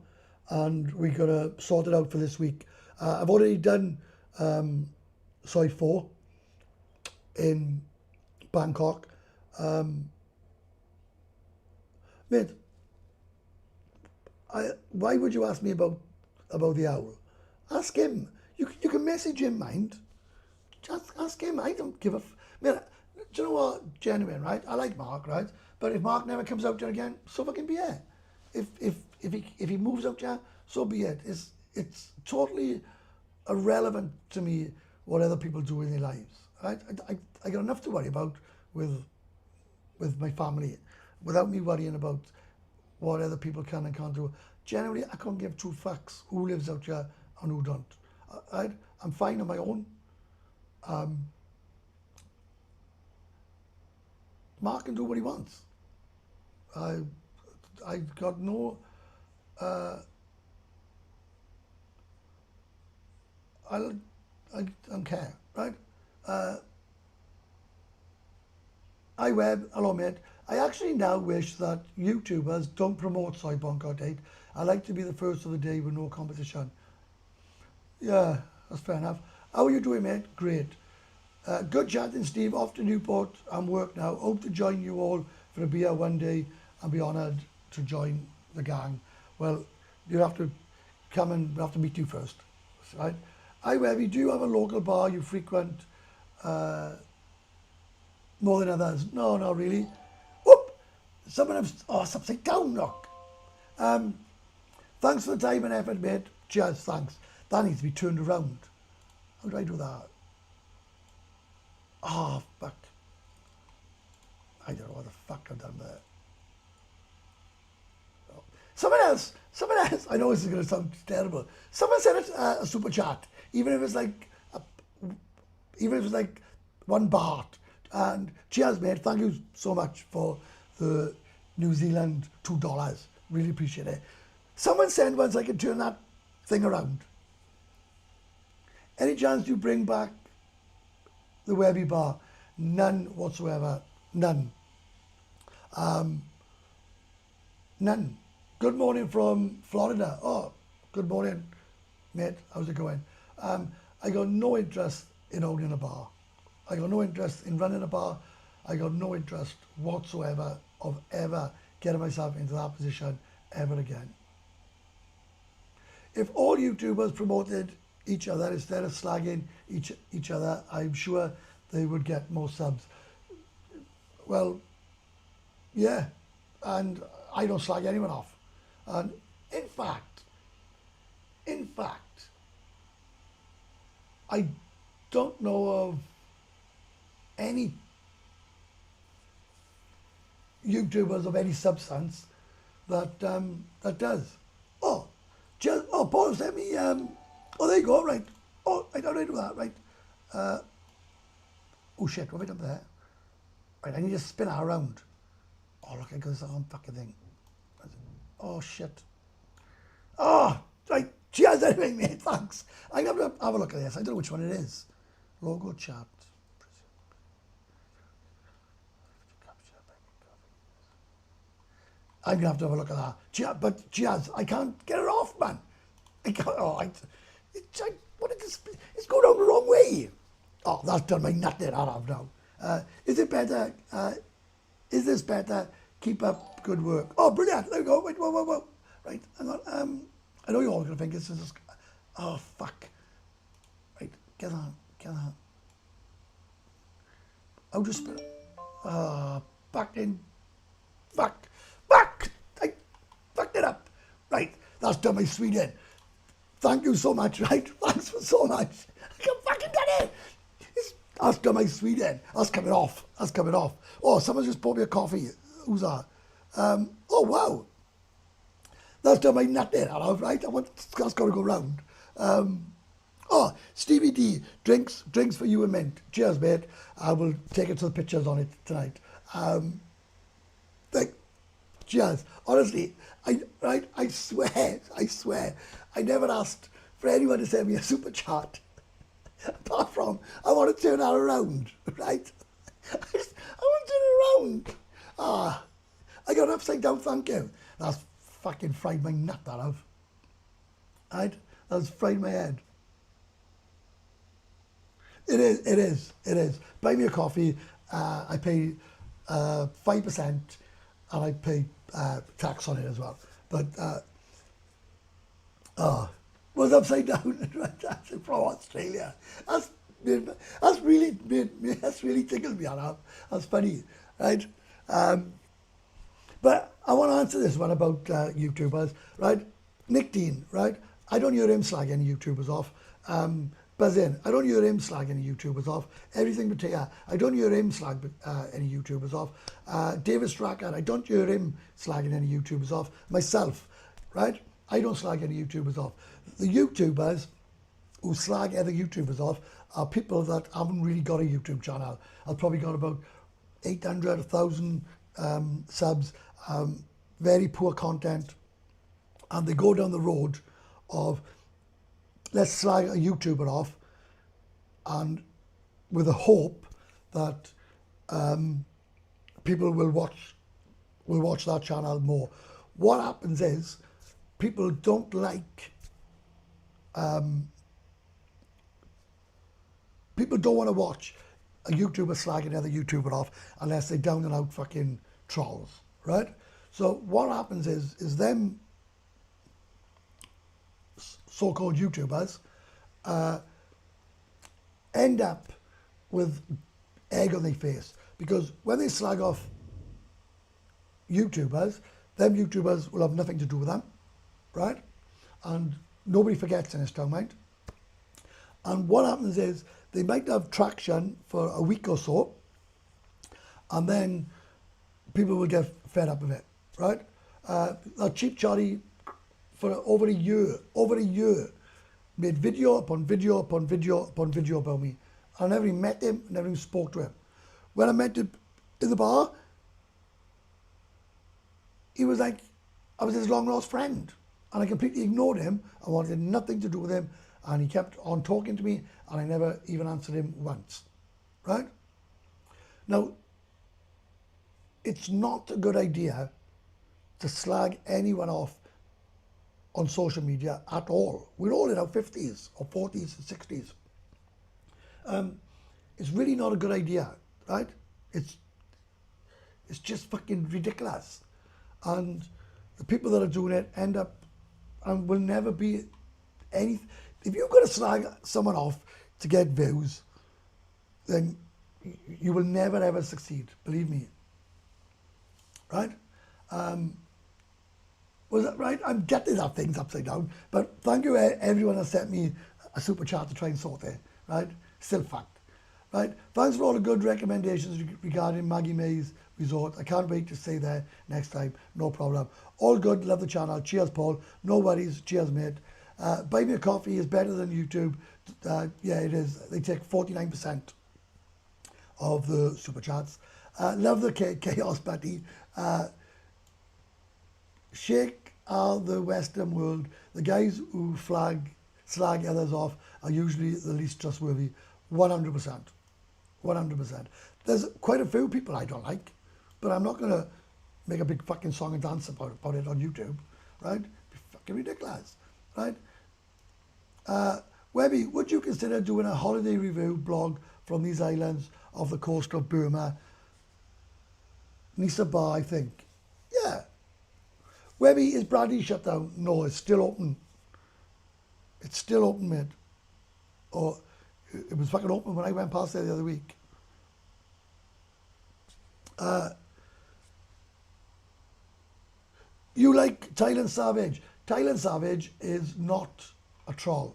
Speaker 1: and we're going to sort it out for this week. I've already done Soi 4 in Bangkok. Mate, why would you ask me about the owl? Ask him. You can message him, mind. Just ask him. I don't give a... do you know what? Genuine, right? I like Mark, right? But if Mark never comes out there again, so fucking be it. If he moves out there, so be it. It's totally irrelevant to me what other people do in their lives. Right? I got enough to worry about with my family, without me worrying about what other people can and can't do. Generally, I can't give two fucks who lives out here and who don't. I'm fine on my own. Mark can do what he wants. I got no... I don't care, right? Hi Web, hello mate. I actually now wish that YouTubers don't promote Soy Bonko Date. I like to be the first of the day with no competition. Yeah, that's fair enough. How are you doing, mate? Great. Good chatting, Steve. Off to Newport. I'm work now. Hope to join you all for a beer one day and be honoured to join the gang. Well, you have to come and we have to meet you first. Right? Hi, Webby. Do you have a local bar you frequent more than others? No, not really. Whoop! Someone has... Oh, it's upside down, look. Thanks for the time and effort, mate. Cheers, thanks. That needs to be turned around. How do I do that? Oh, fuck. I don't know what the fuck I've done there. Oh. Someone else, I know this is going to sound terrible. Someone sent a super chat, even if it's like, £1. And cheers, mate. Thank you so much for the New Zealand $2. Really appreciate it. Someone sent once I can turn that thing around. Any chance you bring back the Webby bar? None whatsoever. None. None. Good morning from Florida. Oh, good morning, mate. How's it going? I got no interest in owning a bar. I got no interest in running a bar. I got no interest whatsoever of ever getting myself into that position ever again. If all YouTubers promoted each other instead of slagging each other, I'm sure they would get more subs. Well, yeah, and I don't slag anyone off. And in fact, I don't know of any YouTubers of any substance that that does. Oh, just Paul sent me. Oh, there you go. Right. Oh, I don't do that. Right. Oh shit! What have I done there? Right. I need to spin it around. Oh look! I got this on fucking thing. Oh shit. Oh, right. Cheers anyway, mate. Thanks. I'm gonna have a look at this. I don't know which one it is. Logo chat. I'm gonna have to have a look at that. But cheers. I can't get it off, man. I can't. Oh, what is this? It's going down the wrong way. Oh, that's done my nut there. I have now. Is it better? Is this better? Keep up good work. Oh, brilliant. There we go. Wait, whoa. Right, hang on. I know you're all going to think this is... Oh, fuck. Right, get on. I'll just... Back in. Fuck. I fucked it up. Right, that's done my Sweden. Thank you so much, right? Thanks for so much. I can fucking done it. That's done my Sweden. That's coming off. Oh, someone just bought me a coffee. Who's that? Oh, wow. That's done my nut there, right? That's got to go round. Oh, Stevie D, drinks for you and Mint. Cheers, mate. I will take it to the pictures on it tonight. Cheers. Honestly, I swear, I never asked for anyone to send me a super chat. Apart from, I want to turn that around, right? I want to turn it around. I got an upside down thank you. That's fucking fried my nut, that have. Right? That's fried my head. It is. Buy me a coffee. I pay 5% and I pay tax on it as well. But was upside down. That's from Australia. That's really tickled me. That's funny, right? But I want to answer this one about YouTubers, right? Nick Dean, right? I don't hear him slag any YouTubers off. Buzzin, I don't hear him slag any YouTubers off. Everything Pattaya, I don't hear him slag any YouTubers off. David Stracker, I don't hear him slagging any YouTubers off. Myself, right? I don't slag any YouTubers off. The YouTubers who slag other YouTubers off are people that haven't really got a YouTube channel. I've probably got about 800, 1,000 subs, very poor content, and they go down the road of let's slag a YouTuber off, and with the hope that people will watch will watch that channel more. What happens is people don't like, people don't want to watch a YouTuber slag another YouTuber off unless they're down and out fucking trolls, right? So what happens is them so-called YouTubers end up with egg on their face, because when they slag off YouTubers, them YouTubers will have nothing to do with them, right? And nobody forgets in this town, mind. And what happens is they might have traction for a week or so, and then people will get fed up with it, right? That cheap Charlie, for over a year, made video upon video upon video upon video about me. I never even met him, never even spoke to him. When I met him in the bar, he was like, I was his long lost friend. And I completely ignored him. I wanted nothing to do with him. And he kept on talking to me, and I never even answered him once, right? Now, it's not a good idea to slag anyone off on social media at all. We're all in our 50s or 40s and 60s. It's really not a good idea, right? It's just fucking ridiculous. And the people that are doing it end up and will never be any. If you've got to slag someone off to get views, then you will never ever succeed, believe me. Right? Was that right? I'm getting that things upside down. But thank you everyone that sent me a super chat to try and sort it. Right? Still fact. Right? Thanks for all the good recommendations regarding Maggie May's resort. I can't wait to stay there next time. No problem. All good. Love the channel. Cheers, Paul. No worries. Cheers, mate. Buy me a coffee is better than YouTube. Yeah, it is. They take 49% of the super chats. Love the chaos, Betty. Shake out the Western world. The guys who slag others off are usually the least trustworthy. 100%. 100%. There's quite a few people I don't like, but I'm not going to make a big fucking song and dance about it on YouTube, right? It'd be fucking ridiculous, right? Webby, would you consider doing a holiday review blog from these islands off the coast of Burma? Nisa Bar, I think. Yeah. Webby, is Bradley shut down? No, it's still open. It's still open, mate. Or it was fucking open when I went past there the other week. You like Thailand Savage? Thailand Savage is not a troll.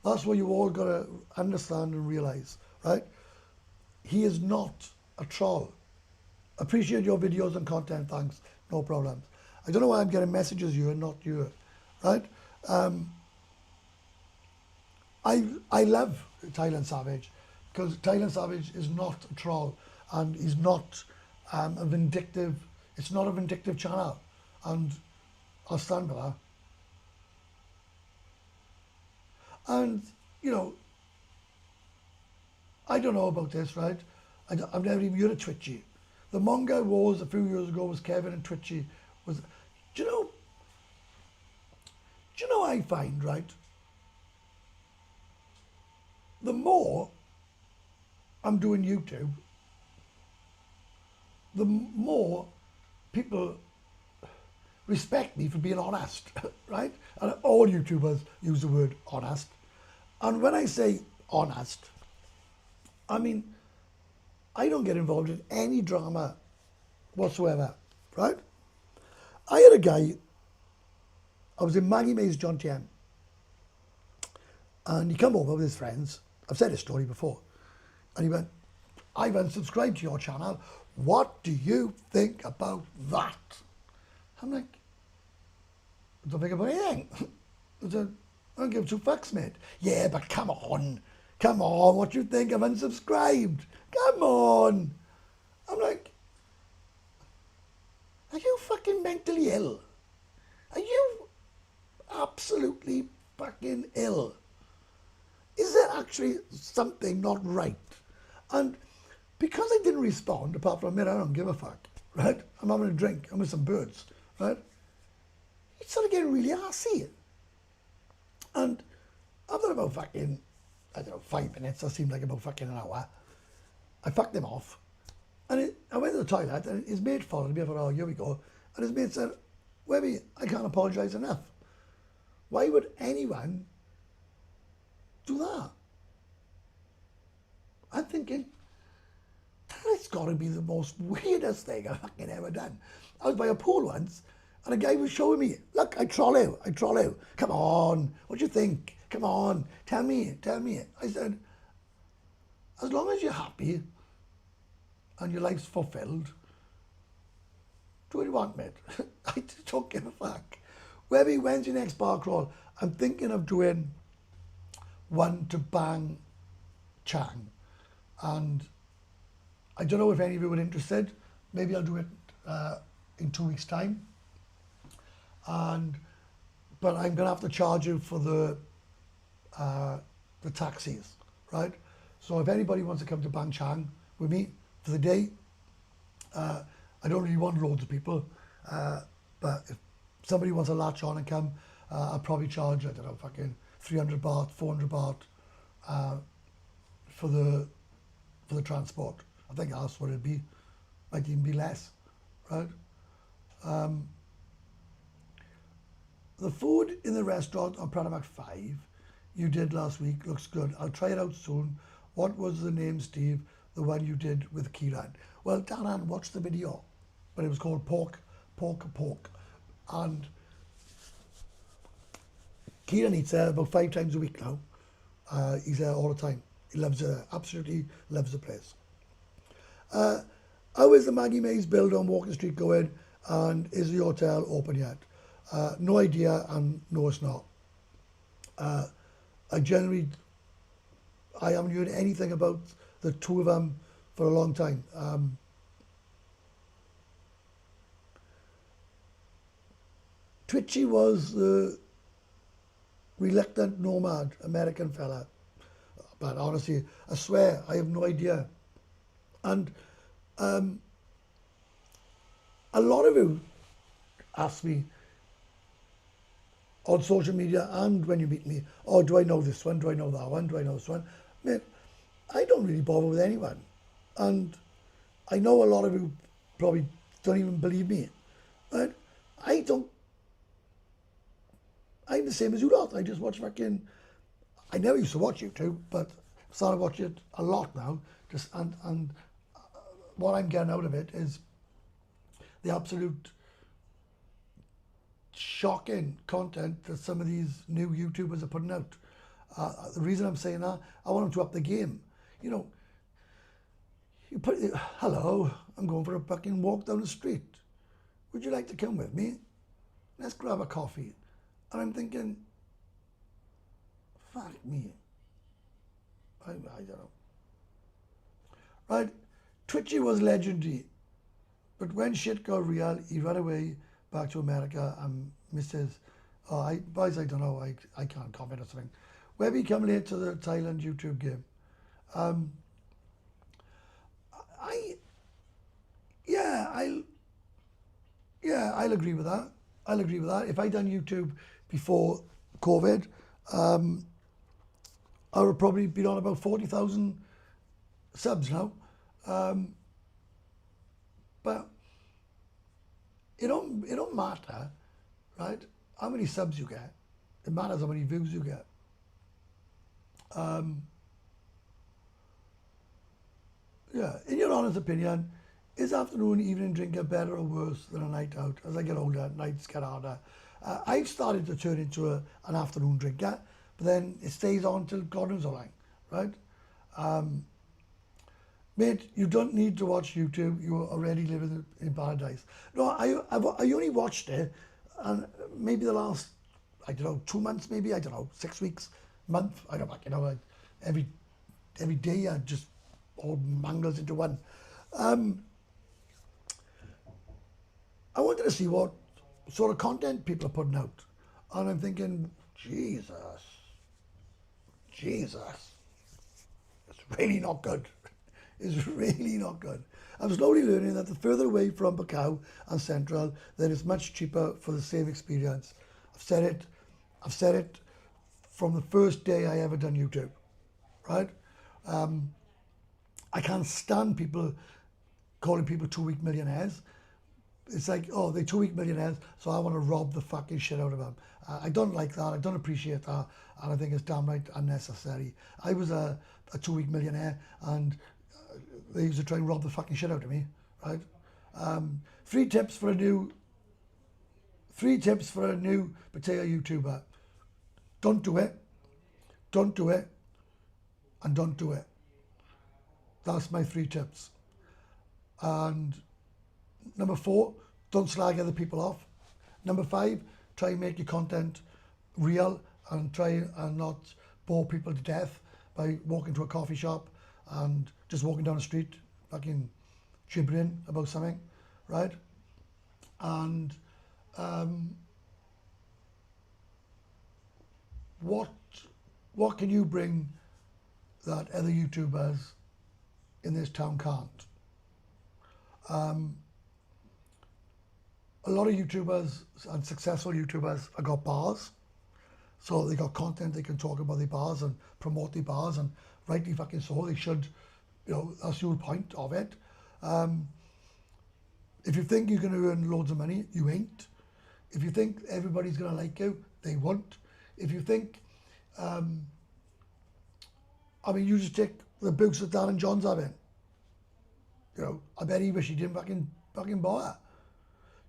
Speaker 1: That's what you all got to understand and realise, right? He is not a troll. Appreciate your videos and content, thanks. No problems. I don't know why I'm getting messages you and not you, right? I love Thailand Savage because Thailand Savage is not a troll and he's not a vindictive, it's not a vindictive channel, and I'll stand by that. And, you know, I don't know about this, right? I've never even heard of Twitchy. The Mongol Wars a few years ago was Kevin and Twitchy. Do you know I find, right? The more I'm doing YouTube, the more people respect me for being honest, right? And all YouTubers use the word honest. And when I say honest, I mean, I don't get involved in any drama whatsoever, right? I had a guy, I was in Maggie May's John TM, and he come over with his friends. I've said this story before. And he went, I've unsubscribed to your channel. What do you think about that? I'm like, I don't think about anything. I don't give two fucks, mate. Yeah, but come on, what do you think? I've unsubscribed. Come on. I'm like, are you fucking mentally ill? Are you absolutely fucking ill? Is there actually something not right? And because I didn't respond, apart from, I don't give a fuck, right? I'm having a drink, I'm with some birds, right? It started getting really arsey. And after about fucking, I don't know, 5 minutes, that seemed like about fucking an hour, I fucked him off. And I went to the toilet, and his mate followed me. I thought, oh, here we go. And his mate said, Webby, I can't apologise enough. Why would anyone do that? I'm thinking, that's got to be the most weirdest thing I've fucking ever done. I was by a pool once, and a guy was showing me, look, I troll you. Come on, what do you think? Come on, tell me. I said, as long as you're happy and your life's fulfilled, do what you want, mate. I just don't give a fuck. Webby, when's your next bar crawl? I'm thinking of doing one to Bang Chang. And I don't know if any of you are interested. Maybe I'll do it in 2 weeks' time. But I'm going to have to charge you for the taxis, right? So if anybody wants to come to Bang Chang with me for the day, I don't really want loads of people, but if somebody wants to latch on and come, I'll probably charge, I don't know, fucking 300 baht, 400 baht for the transport. I think that's what it'd be. Might even be less, right? The food in the restaurant on Pattaya 5 you did last week looks good. I'll try it out soon. What was the name, Steve? The one you did with Kieran? Well, Dan watched the video, but it was called Pork. And Kieran eats there about 5 times a week now. He's there all the time. He loves it, absolutely loves the place. How is the Maggie Mays build on Walking Street going, and is the hotel open yet? No idea, and no, it's not. I haven't heard anything about the two of them for a long time. Twitchy was the reluctant nomad American fella. But honestly, I swear, I have no idea. And a lot of you ask me on social media and when you meet me, oh, do I know this one? Do I know that one? Do I know this one? Mate, I don't really bother with anyone. And I know a lot of you probably don't even believe me. But I'm the same as you lot. I just watch fucking, I never used to watch YouTube, but started watching it a lot now. And what I'm getting out of it is the absolute shocking content that some of these new YouTubers are putting out. The reason I'm saying that, I want them to up the game. You know, you put, hello, I'm going for a fucking walk down the street. Would you like to come with me? Let's grab a coffee. And I'm thinking, fuck me. I don't know. Right? Twitchy was legendary. But when shit got real, he ran away back to America and Mrs. Boys, I don't know, I can't comment or something. Webby come late to the Thailand YouTube game. I'll agree with that. I'll agree with that. If I'd done YouTube before COVID, I would have probably been on about 40,000 subs now. But it don't matter, right? How many subs you get. It matters how many views you get. In your honest opinion, is afternoon, evening drinking better or worse than a night out? As I get older, nights get harder. I've started to turn into an afternoon drinker, but then it stays on till God knows how long, right? Mate, you don't need to watch YouTube. You're already living in paradise. No, I only watched it, and maybe the last, I don't know, 2 months, maybe, I don't know, 6 weeks, month, I don't know, you know, every day I just all mangles into one. I wanted to see what sort of content people are putting out. And I'm thinking, Jesus, it's really not good. It's really not good. I'm slowly learning that the further away from Macau and Central, then it's much cheaper for the same experience. I've said it from the first day I ever done YouTube, right? I can't stand people calling people 2-week millionaires. It's like, oh, they're 2-week millionaires, so I want to rob the fucking shit out of them. I don't like that. I don't appreciate that. And I think it's damn right unnecessary. I was a 2-week millionaire, and they used to try and rob the fucking shit out of me, right? Three tips for a new Pattaya YouTuber. Don't do it. Don't do it. And don't do it. That's my 3 tips. And number 4, don't slag other people off. Number 5, try and make your content real and try and not bore people to death by walking to a coffee shop and just walking down the street, fucking gibbering about something, right? And what can you bring that other YouTubers in this town can't? A lot of YouTubers and successful YouTubers have got bars, so they got content, they can talk about their bars and promote their bars, and rightly fucking so, they should, you know, that's the whole point of it. If you think you're going to earn loads of money, you ain't. If you think everybody's going to like you, they won't. If you think, I mean, you just take the books that Dan and John's having. You know, I bet he wish he didn't fucking bother.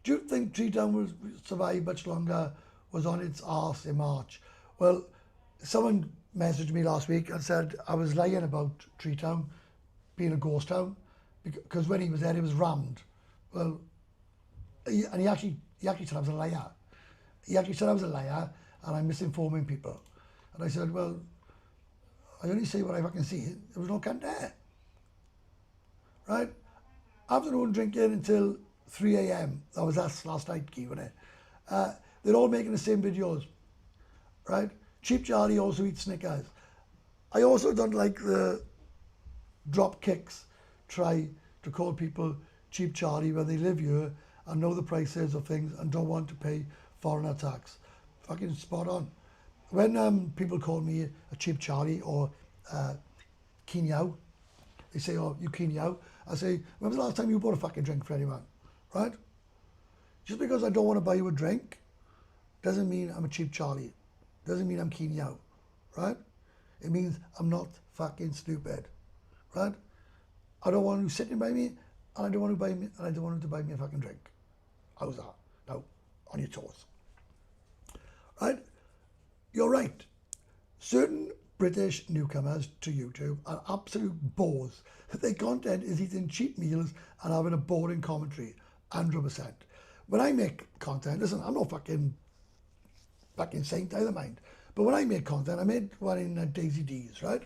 Speaker 1: Do you think Tree Town will survive much longer? Was on its arse in March. Well, someone messaged me last week and said I was lying about Tree Town being a ghost town because when he was there, it was rammed. Well, he actually said I was a liar. He actually said I was a liar and I'm misinforming people. And I said, well, I only say what I fucking see. There was no cunt there. Right? Afternoon drinking until 3 a.m. That was us last night, wasn't it? They're all making the same videos, right? Cheap Charlie also eats Snickers. I also don't like the drop kicks try to call people Cheap Charlie when they live here and know the prices of things and don't want to pay foreigner tax. Fucking spot on. When people call me a Cheap Charlie or Kinyao, they say, oh, you Kinyao. I say, when was the last time you bought a fucking drink for anyone, right? Just because I don't want to buy you a drink doesn't mean I'm a Cheap Charlie. Doesn't mean I'm Kinyao, right? It means I'm not fucking stupid, right? I don't want you sitting by me, and I don't want him to buy me a fucking drink. How's that? Now, on your toes, right? You're right. Certain British newcomers to YouTube are absolute bores. Their content is eating cheap meals and having a boring commentary, 100%. When I make content, listen, I'm not fucking saint either mind, but when I make content, I made one in Daisy D's, right?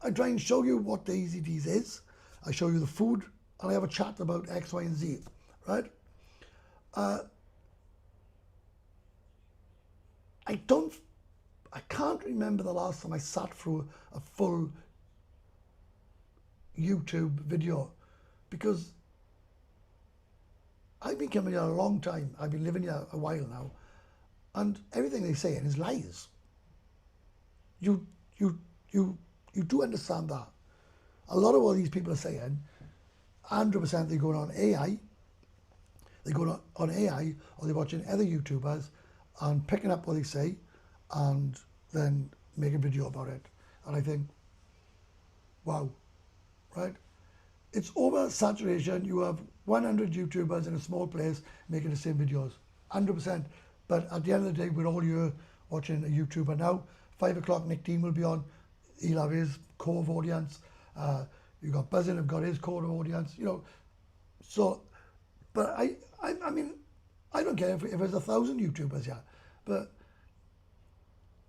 Speaker 1: I try and show you what Daisy D's is. I show you the food, and I have a chat about X, Y, and Z, right? I can't remember the last time I sat through a full YouTube video because I've been coming here a long time. I've been living here a while now, and everything they're saying is lies. You do understand that. A lot of what these people are saying, 100% they're going on AI. They're going on AI, or they're watching other YouTubers and picking up what they say and then make a video about it. And I think, wow, right? It's oversaturation. You have 100 YouTubers in a small place making the same videos, 100%. But at the end of the day, we're all here watching a YouTuber now. 5 o'clock, Nick Dean will be on. He'll have his core of audience. You've got Buzzin, have got his core of audience, you know. So, but I mean, I don't care if there's 1,000 YouTubers here, but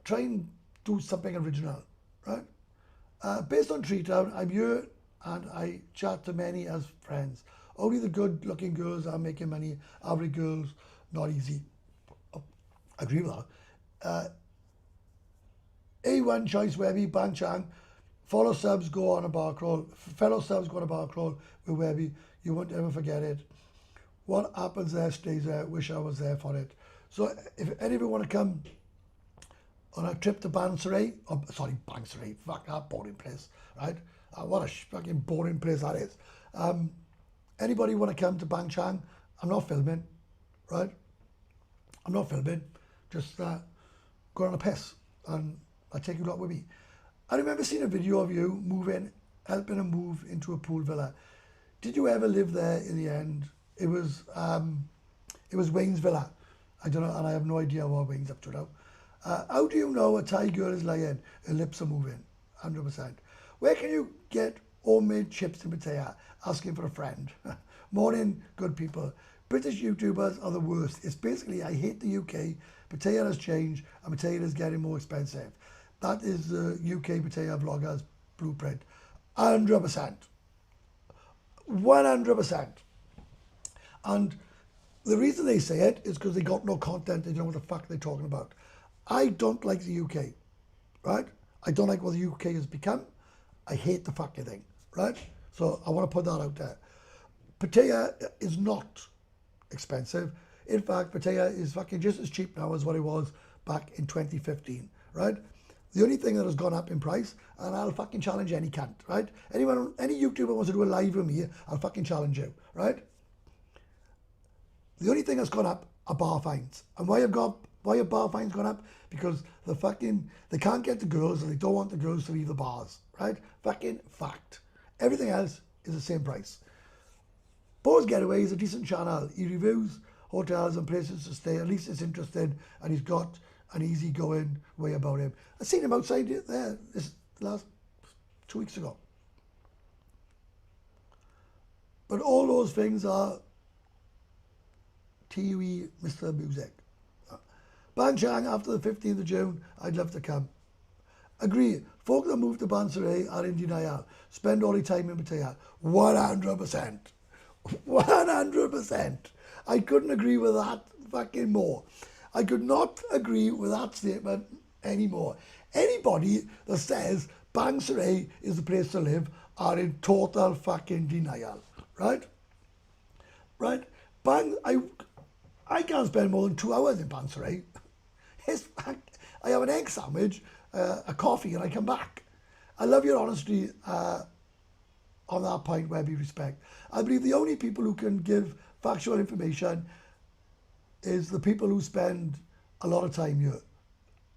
Speaker 1: try and do something original, right? Based on Tree Town, I'm here and I chat to many as friends. Only the good-looking girls are making money. Average girls, not easy. Oh, I agree with that. A1 Choice Webby, Ban Chang. Follow subs, go on a bar crawl. Fellow subs, go on a bar crawl with Webby. You won't ever forget it. What happens there stays there. Wish I was there for it. So if any of you want to come on a trip to Bansaray, Bansaray, fuck that boring place, right? What a fucking boring place that is. Anybody want to come to Bang Chang? I'm not filming, right? I'm not filming. Just go on a piss and I'll take you lot with me. I remember seeing a video of you helping him move into a pool villa. Did you ever live there in the end? It was Wayne's villa. I don't know, and I have no idea what Wayne's up to now. How do you know a Thai girl is lying? Her lips are moving, 100%. Where can you get homemade chips in Pattaya? Asking for a friend. Morning, good people. British YouTubers are the worst. It's basically, I hate the UK. Pattaya has changed, and Pattaya is getting more expensive. That is the UK Pattaya vloggers blueprint. 100%. 100%. And the reason they say it is because they got no content. They don't know what the fuck they're talking about. I don't like the UK, right? I don't like what the UK has become. I hate the fucking thing, right? So I want to put that out there. Pattaya is not expensive. In fact, Pattaya is fucking just as cheap now as what it was back in 2015, right? The only thing that has gone up in price, and I'll fucking challenge any cunt, right? Any YouTuber wants to do a live with me, I'll fucking challenge you, right? The only thing that's gone up are bar fines. And why have bar fines gone up? Because they can't get the girls and they don't want the girls to leave the bars, right? Fucking fact. Everything else is the same price. Bo's Getaway is a decent channel. He reviews hotels and places to stay. At least it's interesting, and he's got an easygoing way about him. I seen him outside there this last 2 weeks ago. But all those things are TUE Mr. Music. Bang Chang after the 15th of June, I'd love to come. Agree, folk that move to Bansaray are in denial. Spend all your time in Pattaya. 100%. 100%. I couldn't agree with that fucking more. I could not agree with that statement anymore. Anybody that says Bansaray is the place to live are in total fucking denial. Right? Right? I can't spend more than 2 hours in Bansaray. I have an egg sandwich, a coffee, and I come back. I love your honesty on that point, Webby, respect. I believe the only people who can give factual information is the people who spend a lot of time here.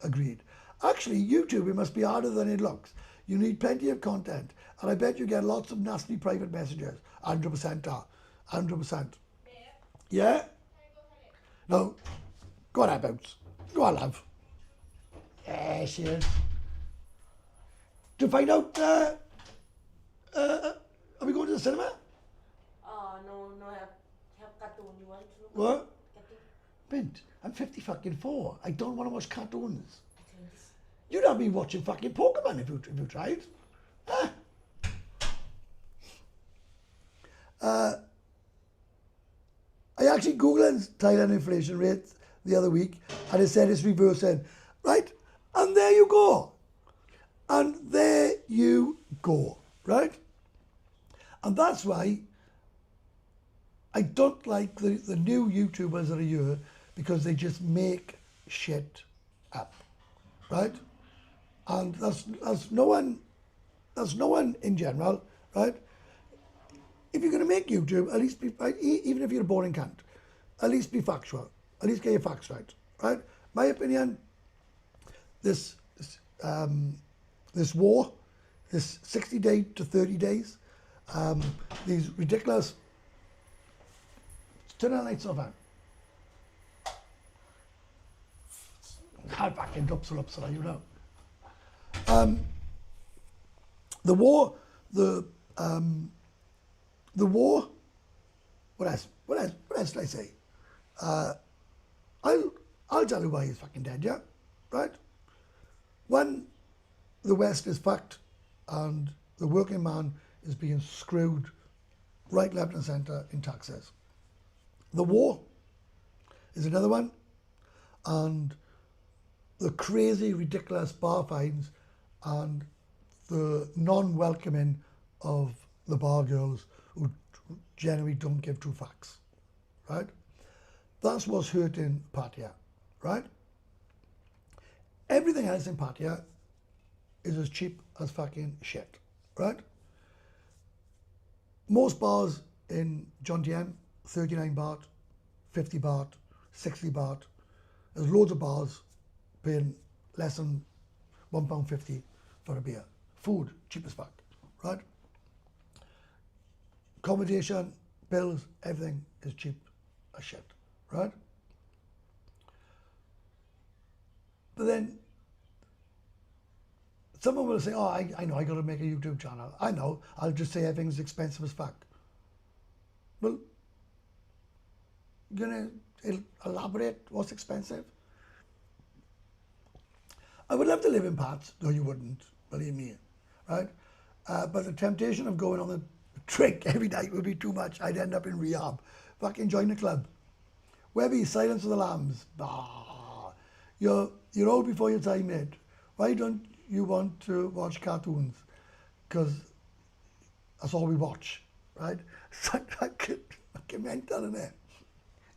Speaker 1: Agreed. Actually, YouTube, it must be harder than it looks. You need plenty of content, and I bet you get lots of nasty private messages. 100% are. 100%. Yeah? No. Go on, Bounce. Go on, love. Yeah, she is. To find out, are we going to the cinema?
Speaker 2: No, have cartoon. You want to look?
Speaker 1: What?
Speaker 2: Cartoon?
Speaker 1: Bint, I'm 50 fucking 4. I don't want to watch cartoons. You'd have me watching fucking Pokemon if you tried. Huh? I actually Googled Thailand inflation rate the other week, and it said it's reversing. Right? And there you go. And there you go. Right? And that's why I don't like the new YouTubers that are here, because they just make shit up. Right? And that's no one in general, right? If you're going to make YouTube, at least be, even if you're a boring cunt, at least be factual. At least get your facts right? My opinion, this war, this 60 day to 30 days, these ridiculous, turn the lights off, man. God, fucking drops are up, so you know. The war, what else did I say? I'll tell you why he's fucking dead, yeah? Right? When the West is fucked and the working man is being screwed right, left and centre in taxes. The war is another one, and the crazy, ridiculous bar fines and the non-welcoming of the bar girls who generally don't give two fucks, right? That's what's hurting Pattaya, right? Everything else in Pattaya is as cheap as fucking shit, right? Most bars in John DM, 39 baht, 50 baht, 60 baht. There's loads of bars paying less than £1.50 for a beer. Food, cheap as fuck, right? Accommodation, bills, everything is cheap as shit, right? But then someone will say, oh, I know, I got to make a YouTube channel. I know, I'll just say everything's expensive as fuck. Well, you're going to elaborate what's expensive? I would love to live in Pats, though you wouldn't, believe me, right? But the temptation of going on the drink every night would be too much. I'd end up in rehab. Fucking join the club. Webby, Silence of the Lambs. Ah, you're old before your time, mate. Why don't you want to watch cartoons? Because that's all we watch, right? It's fucking mental, isn't it?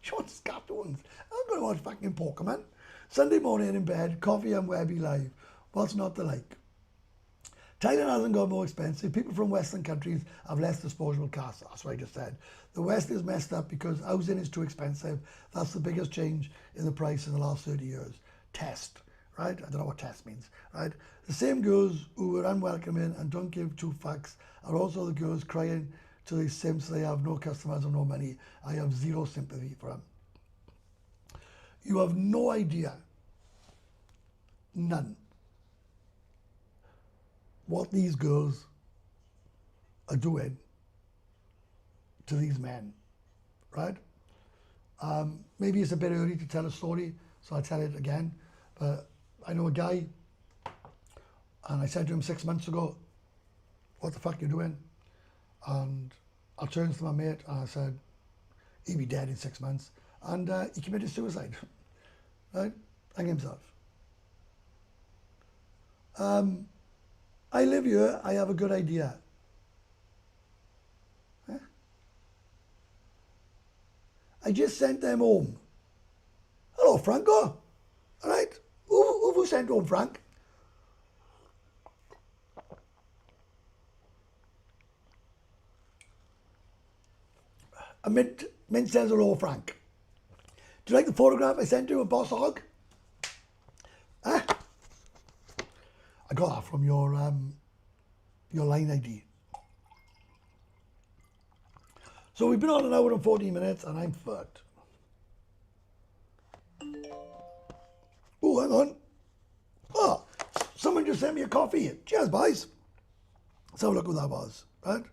Speaker 1: She wants cartoons. I'm going to watch fucking Pokemon. Sunday morning in bed, coffee and Webby live. What's not to like? Thailand hasn't got more expensive. People from Western countries have less disposable cash. That's what I just said. The West is messed up because housing is too expensive. That's the biggest change in the price in the last 30 years. Test, right? I don't know what test means, right? The same girls who are unwelcoming and don't give two fucks are also the girls crying to these simps they have no customers or no money. I have zero sympathy for them. You have no idea, none, what these girls are doing to these men, right? Maybe it's a bit early to tell a story, so I'll tell it again. But I know a guy, and I said to him 6 months ago, what the fuck you doing? And I turned to my mate and I said, he'd be dead in 6 months. And he committed suicide, right? Hang himself. I live here, I have a good idea. Huh? I just sent them home. Hello, Franco. All right. Who have you sent home, Frank? Mint says hello, Frank. Do you like the photograph I sent you of Boss Hog? Huh? I got that from your line ID. So we've been on an hour and 14 minutes and I'm fucked. Oh, hang on. Oh, someone just sent me a coffee. Cheers, boys. Let's have a look who that was, right?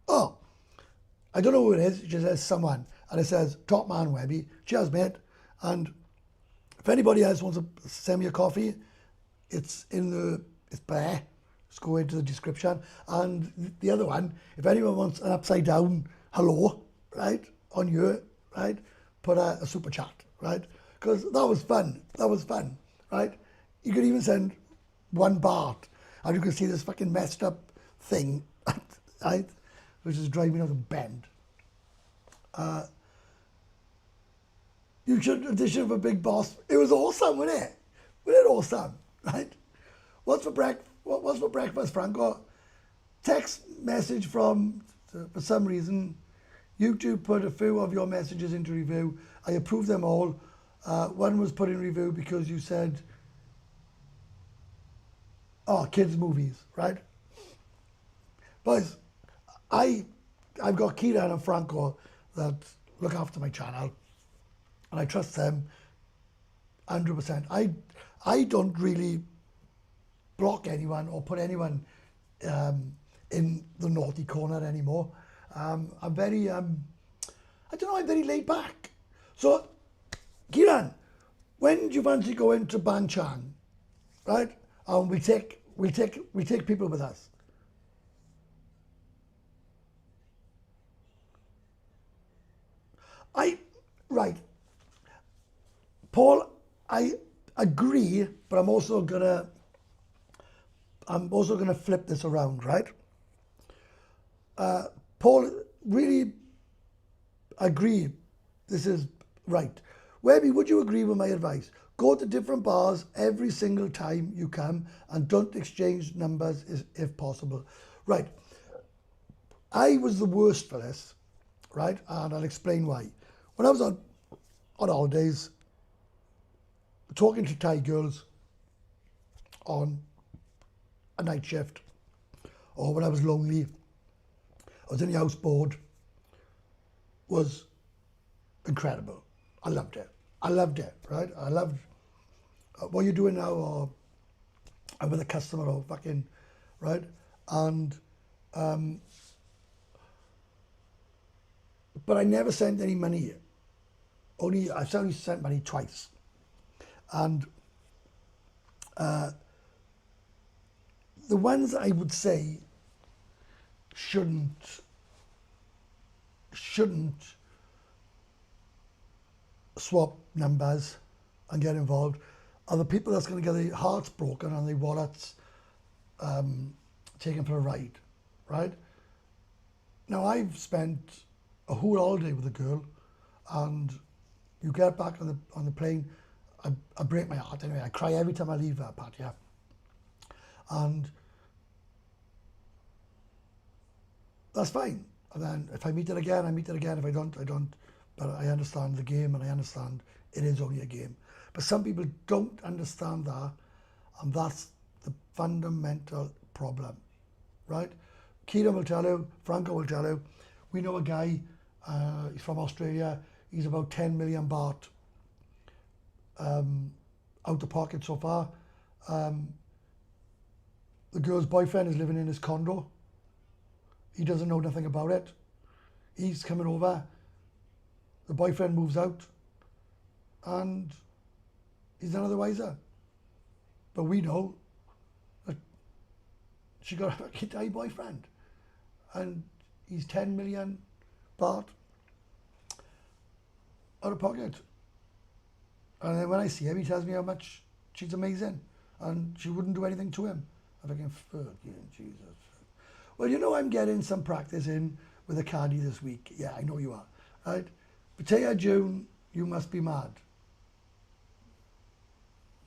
Speaker 1: Oh, I don't know who it is. It just says someone. And it says, top man, Webby. Cheers, mate. And if anybody else wants to send me a coffee, it's there. Just go into the description. And the other one, if anyone wants an upside down hello, right, on you, right, put a super chat, right? Because that was fun. That was fun, right? You could even send 1 baht and you can see this fucking messed up thing, right, which is driving me out of bend. You should audition for Big Boss. It was awesome, wasn't it? Wasn't it awesome, right? What's for breakfast, Franco? Text message from, for some reason, YouTube put a few of your messages into review. I approved them all. One was put in review because you said, oh, kids' movies, right? Boys, I've got Kieran and Franco that look after my channel, and I trust them 100%. I don't really block anyone or put anyone in the naughty corner anymore. I'm very, I don't know, I'm very laid back. So, Kieran, when do you fancy going to Banchan, right? And we take people with us. Right. Paul, I agree, but I'm also gonna I'm also going to flip this around, right? Paul, really agree. This is right. Webby, would you agree with my advice? Go to different bars every single time you come and don't exchange numbers if possible. Right. I was the worst for this, right? And I'll explain why. When I was on holidays, talking to Thai girls on a night shift, or when I was lonely, I was in the house bored, was incredible. I loved it. I loved it, right? I loved what you're doing now, or I'm with a customer, or fucking, right? And, but I never sent any money. I've only sent money twice. And the ones I would say shouldn't swap numbers and get involved are the people that's going to get their hearts broken and their wallets taken for a ride, right? Now, I've spent a whole holiday with a girl, and you get back on the plane, I break my heart anyway. I cry every time I leave Pattaya. And that's fine. And then if I meet it again, I meet it again. If I don't, I don't. But I understand the game, and I understand it is only a game. But some people don't understand that, and that's the fundamental problem, right? Kieran will tell you, Franco will tell you, we know a guy, he's from Australia, he's about 10 million baht out of pocket so far. The girl's boyfriend is living in his condo. He doesn't know nothing about it. He's coming over. The boyfriend moves out, and he's none of the wiser. But we know that she got a fucking Thai boyfriend, and he's 10 million baht out of pocket. And then when I see him, he tells me how much she's amazing, and she wouldn't do anything to him. I'm thinking, fuck you, Jesus. Well, you know, I'm getting some practice in with a caddy this week. Yeah, I know you are, right? Pattaya, June, you must be mad.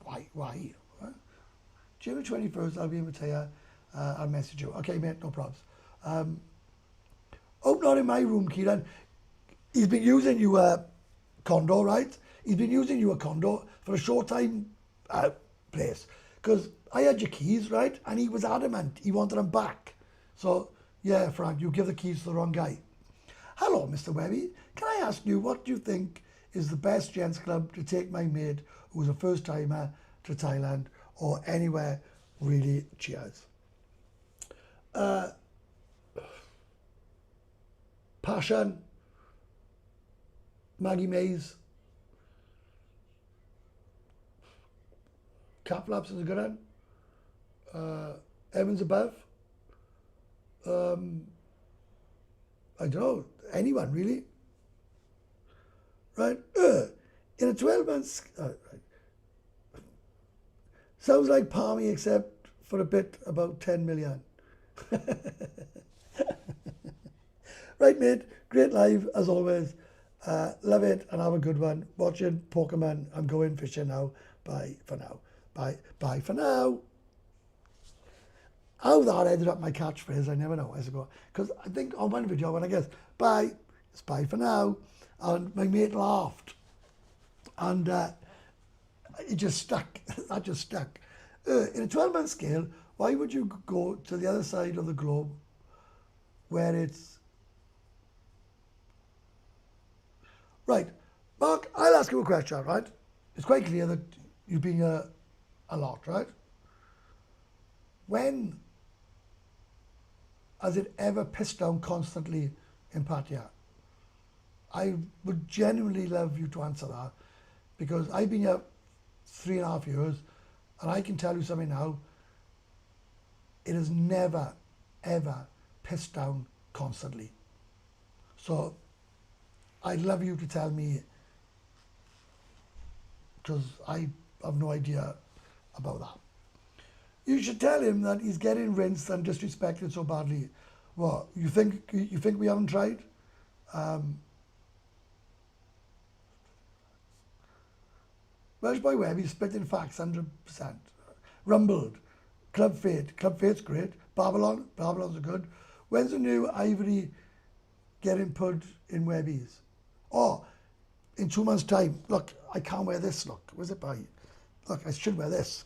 Speaker 1: Why? What? June 21st, I'll be in Pattaya. I'll message you. Okay, mate, no problems. Oh, not in my room, Kieran. He's been using your condo, right? He's been using your condo for a short time place. Because I had your keys, right? And he was adamant. He wanted them back. So, yeah, Frank, you give the keys to the wrong guy. Hello, Mr. Webby. Can I ask you, what do you think is the best gents club to take my mate who's a first timer to Thailand or anywhere really? Cheers. Passion, Maggie Mays, Cap Flaps is a good one. Evans Above. I don't know, anyone really. Right? In a 12 months, right. Sounds like Palmy except for a bit about 10 million. Right, mate, great live as always. Love it and have a good one. Watching Pokemon, I'm going fishing now. Bye for now. Bye for now. How that ended up my catchphrase, I never know as I go. Because I think on one video when I guess, bye, it's bye for now. And my mate laughed. And it just stuck. That just stuck. In a 12-month scale, why would you go to the other side of the globe where it's... Right. Mark, I'll ask you a question, right? It's quite clear that you've been here a lot, right? When has it ever pissed down constantly in Pattaya? I would genuinely love you to answer that, because I've been here 3.5 years, and I can tell you something now, it has never, ever pissed down constantly. So I'd love you to tell me, because I have no idea about that. You should tell him that he's getting rinsed and disrespected so badly. What, you think we haven't tried? Welsh Boy Webby spitting facts 100%. Rumbled. Club Fate. Club Fate's great. Babylon's are good. When's the new Ivory getting put in Webbies? Oh, in 2 months' time. Look, I can't wear this, look. Where's it by? Look, I should wear this.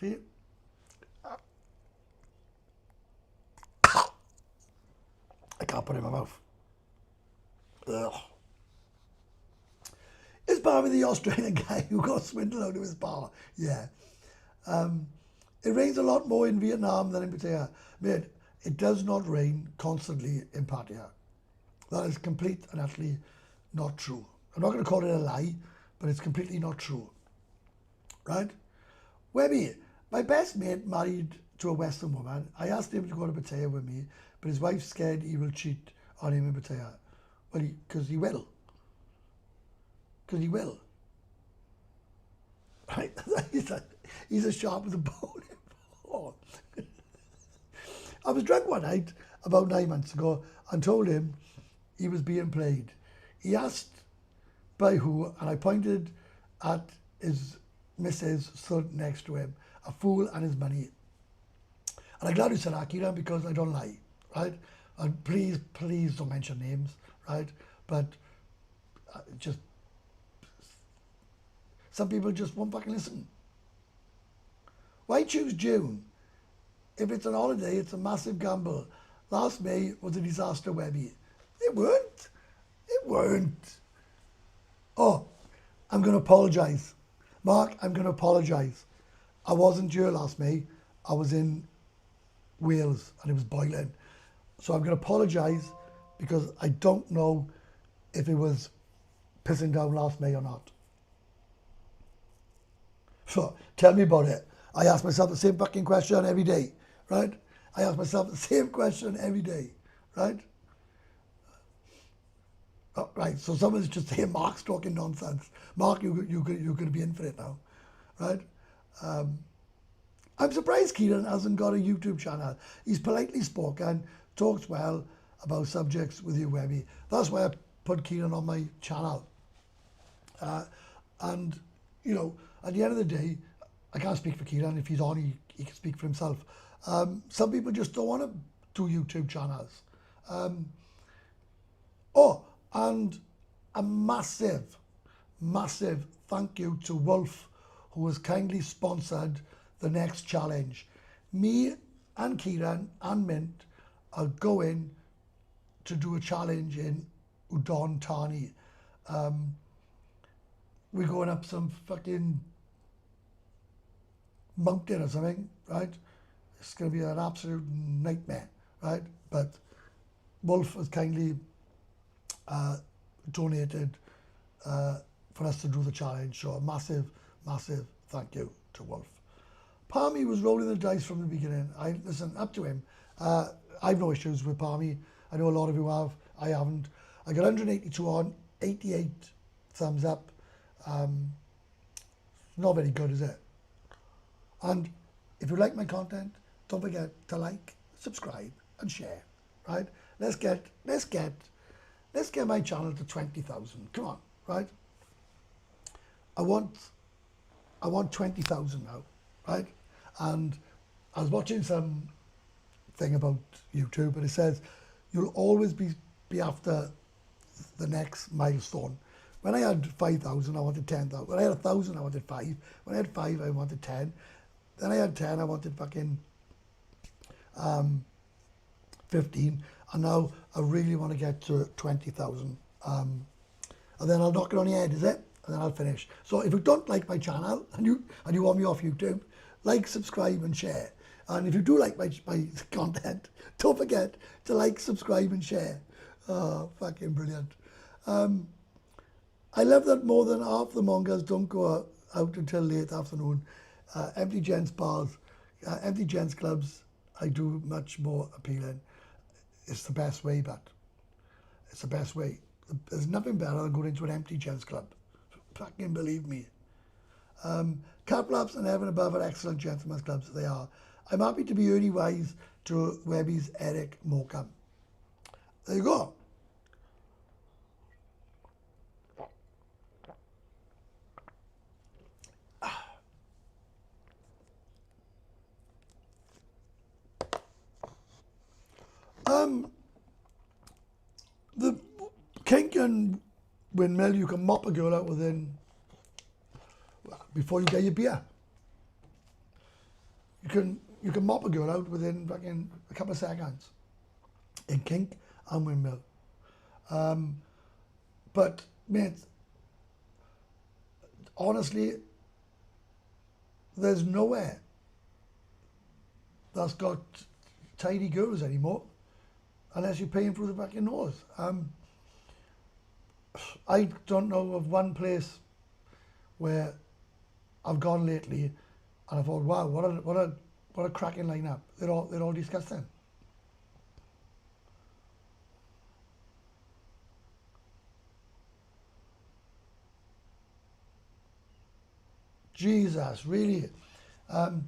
Speaker 1: See? I can't put it in my mouth. Ugh. Is Barry the Australian guy who got swindled out of his bar? Yeah. It rains a lot more in Vietnam than in Pattaya. Mate, it does not rain constantly in Pattaya. That is complete and utterly not true. I'm not going to call it a lie, but it's completely not true. Right? Webby, my best mate married to a Western woman. I asked him to go to Pattaya with me, but his wife's scared he will cheat on him in Pattaya. Well, because he will. Because he will. Right? He's as sharp as a bone. Oh. I was drunk one night about 9 months ago and told him he was being played. He asked by who, and I pointed at his missus stood next to him, a fool and his money. And I'm glad you said that, Kieran, because I don't lie, right? And please don't mention names, right? But just, some people just won't fucking listen. Why choose June? If it's an holiday, it's a massive gamble. Last May was a disaster, Webby. It weren't. It weren't. Oh, I'm going to apologise. Mark, I'm going to apologise. I wasn't here last May. I was in Wales and it was boiling. So I'm going to apologise because I don't know if it was pissing down last May or not. So tell me about it. I ask myself the same fucking question every day, right? I ask myself the same question every day, right? Oh, right, so someone's just saying Mark's talking nonsense. Mark, you're going to be in for it now, right? I'm surprised Kieran hasn't got a YouTube channel. He's politely spoken, talks well about subjects with you, Webby. That's why I put Kieran on my channel. And, you know, at the end of the day, I can't speak for Kieran. If he's on, he can speak for himself. Some people just don't want to do YouTube channels. Oh, and a massive thank you to Wolf, who has kindly sponsored the next challenge. Me and Kieran and Mint are going to do a challenge in Udon Thani. We're going up some fucking mountain or something, right? It's going to be an absolute nightmare, right? But Wolf has kindly donated for us to do the challenge. So a massive thank you to Wolf. Palmy was rolling the dice from the beginning. Listen, up to him. I've no issues with Palmy. I know a lot of you have. I haven't. I got 182 on, 88 thumbs up. Not very good, is it? And if you like my content, don't forget to like, subscribe, and share. Right? Let's get my channel to 20,000. Come on, right? I want 20,000 now, right? And I was watching some thing about YouTube, and it says you'll always be after the next milestone. When I had 5,000, I wanted 10,000. When I had 1,000, I wanted 5. When I had 5, I wanted 10. Then I had 10, I wanted fucking 15. And now I really want to get to 20,000. And then I'll knock it on the head, is it? And then I'll finish. So if you don't like my channel and you want me off YouTube, like, subscribe, and share. And if you do like my content, don't forget to like, subscribe, and share. Oh, fucking brilliant. I love that more than half the mongas don't go out until late afternoon. Empty gents bars, empty gents clubs, I do much more appealing. It's the best way, but it's the best way. There's nothing better than going into an empty gents club. Fucking believe me. Cat flaps and heaven above are excellent gentlemen's clubs. They are. I'm happy to be Ernie Wise to Webby's Eric Morecambe. There you go. The kink and windmill, you can mop a girl out within, before you get your beer. You can mop a girl out within fucking a couple of seconds in kink and windmill. But mate, honestly, there's nowhere that's got tidy girls anymore unless you're paying through the fucking nose. I don't know of one place where I've gone lately and I thought, wow, what a cracking lineup. They're all disgusting. Jesus, really. There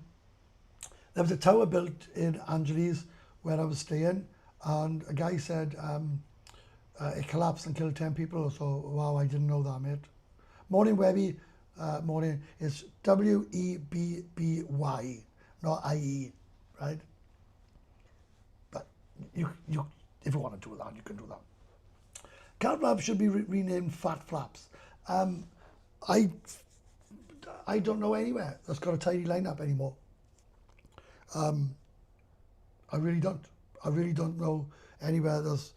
Speaker 1: was a tower built in Angeles where I was staying, and a guy said it collapsed and killed 10 people. So, wow, I didn't know that, mate. Morning, Webby. Morning. It's WEBBY, not IE, right? But you, if you want to do that, you can do that. Cat flaps should be renamed Fat Flaps. I don't know anywhere that's got a tidy lineup anymore. I really don't. I really don't know anywhere that's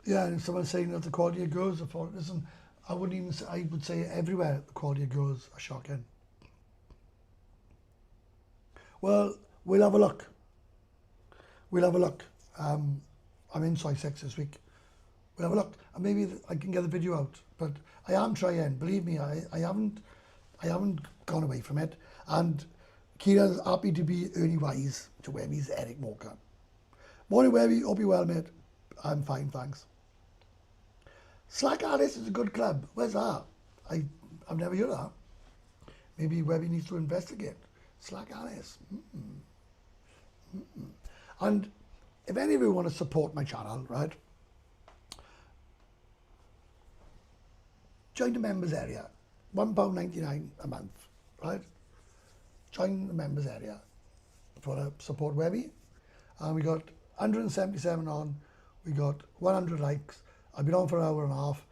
Speaker 1: yeah, and someone saying that the quality of girls are falling. Listen, I wouldn't even say, I would say everywhere the quality of girls are shocking. Well, we'll have a look. We'll have a look. I'm in size 6 this week. We'll have a look, and maybe I can get the video out. But I am trying. Believe me, I haven't gone away from it. And Kira's happy to be Ernie Wise to Webby's Eric Morecambe. Morning, Webby. Hope you're well, mate. I'm fine, thanks. Slack Alice is a good club. Where's that? I've never heard of that. Maybe Webby needs to investigate. Slack Alice. And if any of you want to support my channel, right, join the members area. £1.99 a month, right? Join the members area for support Webby. And we got 177 on. We got 100 likes. I've been on for an hour and a half.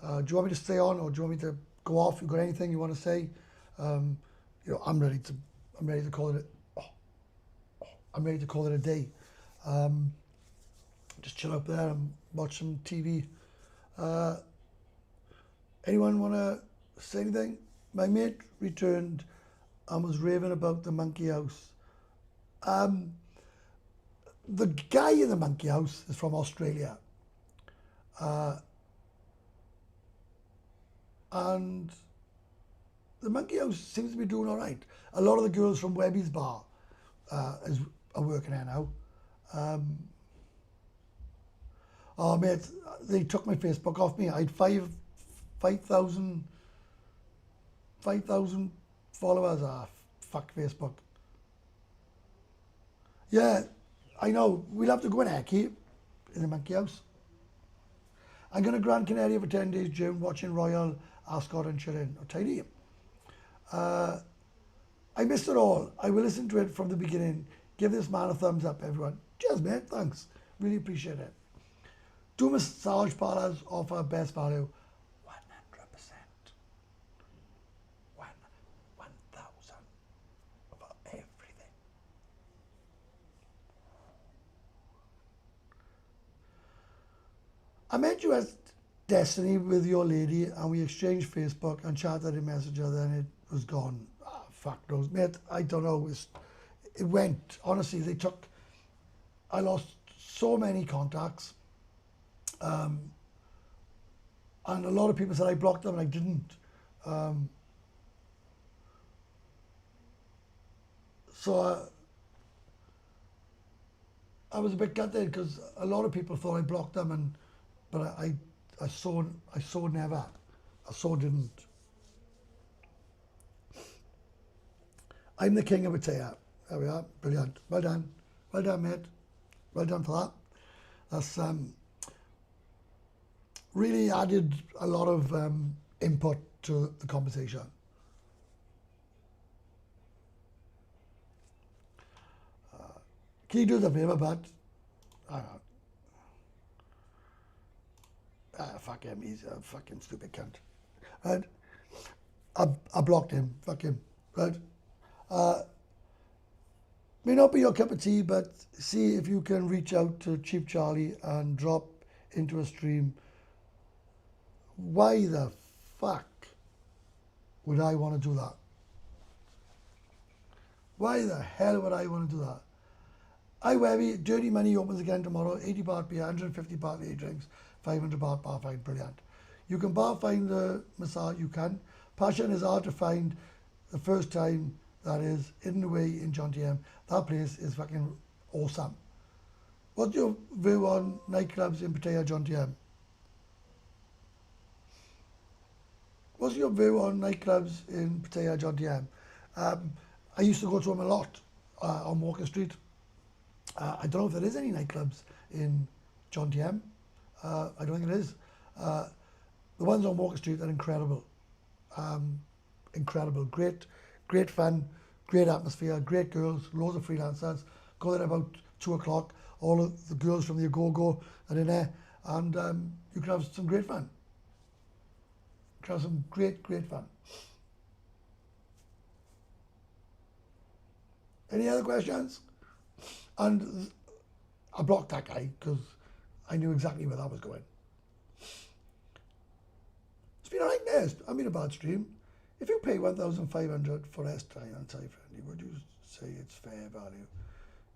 Speaker 1: Do you want me to stay on, or do you want me to go off? You got anything you want to say? You know, I'm ready to call it. I'm ready to call it a day. Just chill up there and watch some TV. Anyone want to say anything? My mate returned and was raving about the monkey house. The guy in the monkey house is from Australia. And the monkey house seems to be doing all right. A lot of the girls from Webby's bar are working there now. Oh, mate, they took my Facebook off me. I had 5,000 followers. Ah, fuck Facebook. Yeah, I know. We'll have to go in Eki in the monkey house. I'm going to Gran Canaria for 10 days, June, watching Royal, Ascot and chilling. Oh, tidy. I missed it all. I will listen to it from the beginning. Give this man a thumbs up, everyone. Cheers, mate. Thanks. Really appreciate it. Do massage parlors offer best value? 100%. 1,000 for everything. I met you as Destiny with your lady, and we exchanged Facebook and chatted in Messenger, then it was gone. Ah, fuck knows. Mate, I don't know. It went. Honestly, I lost so many contacts. And a lot of people said I blocked them, and I didn't. So I was a bit gutted because a lot of people thought I blocked them, but I saw never. I saw didn't. I'm the king of Pattaya. There we are. Brilliant. Well done. Well done, mate. Well done for that. That's really added a lot of input to the conversation. Can you do the favour, bud? I don't know. Fuck him. He's a fucking stupid cunt. Right? I blocked him. Fuck him. Right? May not be your cup of tea, but see if you can reach out to Cheap Charlie and drop into a stream. Why the fuck would I want to do that? Why the hell would I want to do that? Webby, Dirty Money opens again tomorrow. 80 baht beer, 150 baht late drinks, 500 baht bar fine. Brilliant. You can bar find the massage, you can. Passion is hard to find the first time, that is, hidden away in John TM. That place is fucking awesome. What's your view on nightclubs in Pattaya, John TM? What's your view on nightclubs in Pattaya, John TM? I used to go to them a lot on Walker Street. I don't know if there is any nightclubs in John TM. I don't think it is. The ones on Walker Street are incredible. Incredible. Great fun, great atmosphere, great girls, loads of freelancers. Go there about 2 o'clock. All of the girls from the Go are in there, and you can have some great fun. You can have some great fun. Any other questions? And I blocked that guy because I knew exactly where that was going. It's been a nightmare. I mean, a bad stream. If you pay 1,500 for S-Time and Thai friendly, would you say it's fair value?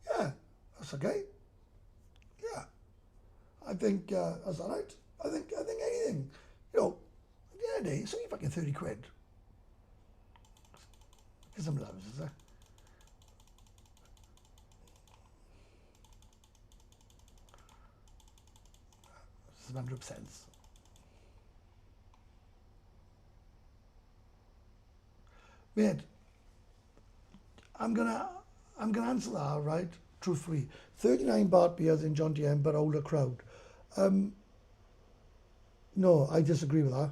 Speaker 1: Yeah, that's okay. Yeah, I think that's all right. I think anything, you know, at the end of the day, it's only fucking 30 quid. Get some loves, is there? 100%. Mate, I'm gonna answer that, right? Truthfully. 39 baht beers in John TM, but older crowd. No, I disagree with that.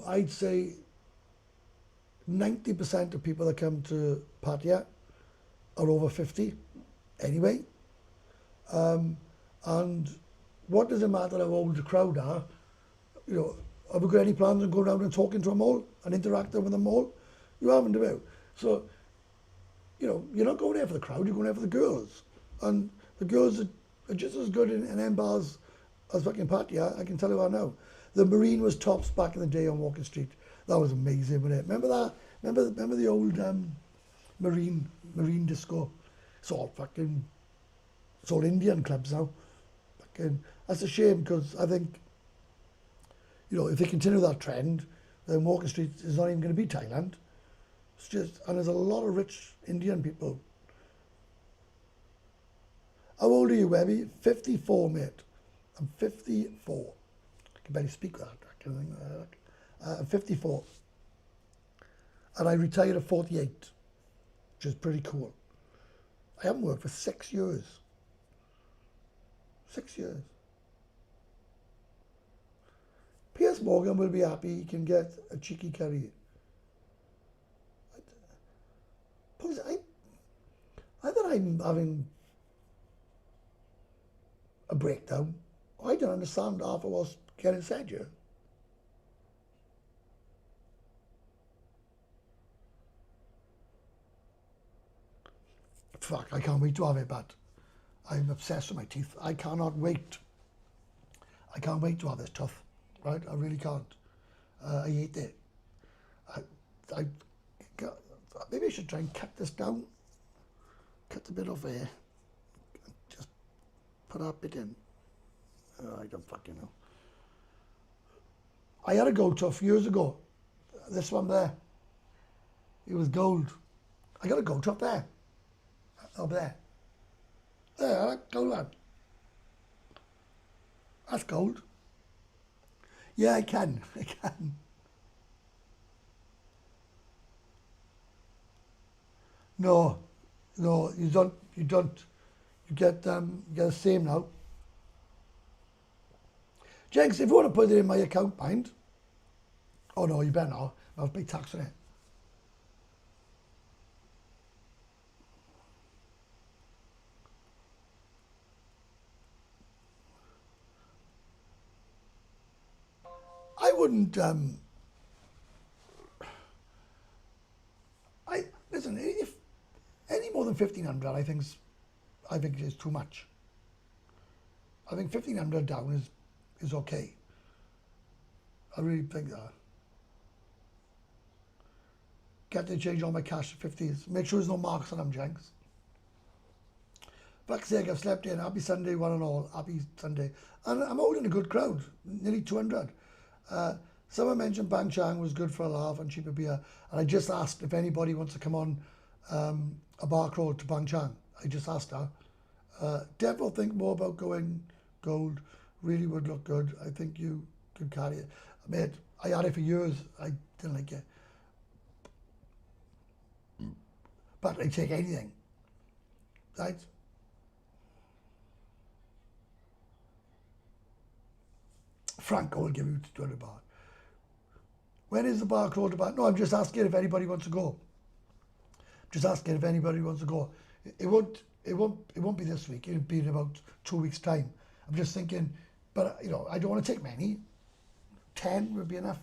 Speaker 1: I'd say 90% of people that come to Pattaya are over 50 anyway. And what does it matter how old the crowd are? You know, have we got any plans on going around and talking to them all and interacting with them all? You haven't, have you? So, you know, you're not going there for the crowd, you're going there for the girls. And the girls are just as good in M bars as fucking Pattaya, I can tell you that now. The Marine was tops back in the day on Walker Street. That was amazing, wasn't it? Remember that? Remember the old Marine disco? It's all Indian clubs now. Fucking, that's a shame because I think, you know, if they continue that trend, then Walker Street is not even going to be Thailand. It's just, and there's a lot of rich Indian people. How old are you, Webby? 54, mate. I'm 54. I can barely speak with that. I'm 54. And I retired at 48, which is pretty cool. I haven't worked for 6 years. 6 years. Piers Morgan will be happy he can get a cheeky curry. Either I'm having a breakdown, or I don't understand half of what's getting said here. Fuck, I can't wait to have it, but I'm obsessed with my teeth. I cannot wait. I can't wait to have this tooth, right? I really can't. I hate it. Maybe I should try and cut this down. Cut the bit off here. Just put that bit in. I don't fucking know. I had a gold tooth years ago. This one there. It was gold. I got a gold top there. Over there. There, that gold one. That's gold. Yeah, I can. I can. No, no, you don't. You don't. You get the same now. Jenks, if you want to put it in my account, mind. Oh no, you better not. I'll pay tax on it. I wouldn't. I listen. If any more than 1,500, I think is too much. I think 1,500 down is okay. I really think that. Get to change all my cash to 50s. Make sure there's no marks on them, Jenks. Fuck's sake, I've slept in. Happy Sunday, one and all. Happy Sunday. And I'm holding a good crowd, nearly 200. Someone mentioned Bang Chang was good for a laugh and cheaper beer. And I just asked if anybody wants to come on a bar crawl to Bang Chang. I just asked her. Devil think more about going gold. Really would look good. I think you could carry it. Mate, I had it for years. I didn't like it. But I take anything. Right? Franco will give you 200 baht. When is the bar crawled about? No, I'm just asking if anybody wants to go. Just asking if anybody wants to go. It won't be this week. It'll be in about 2 weeks' time. I'm just thinking, but you know, I don't want to take many. 10 would be enough.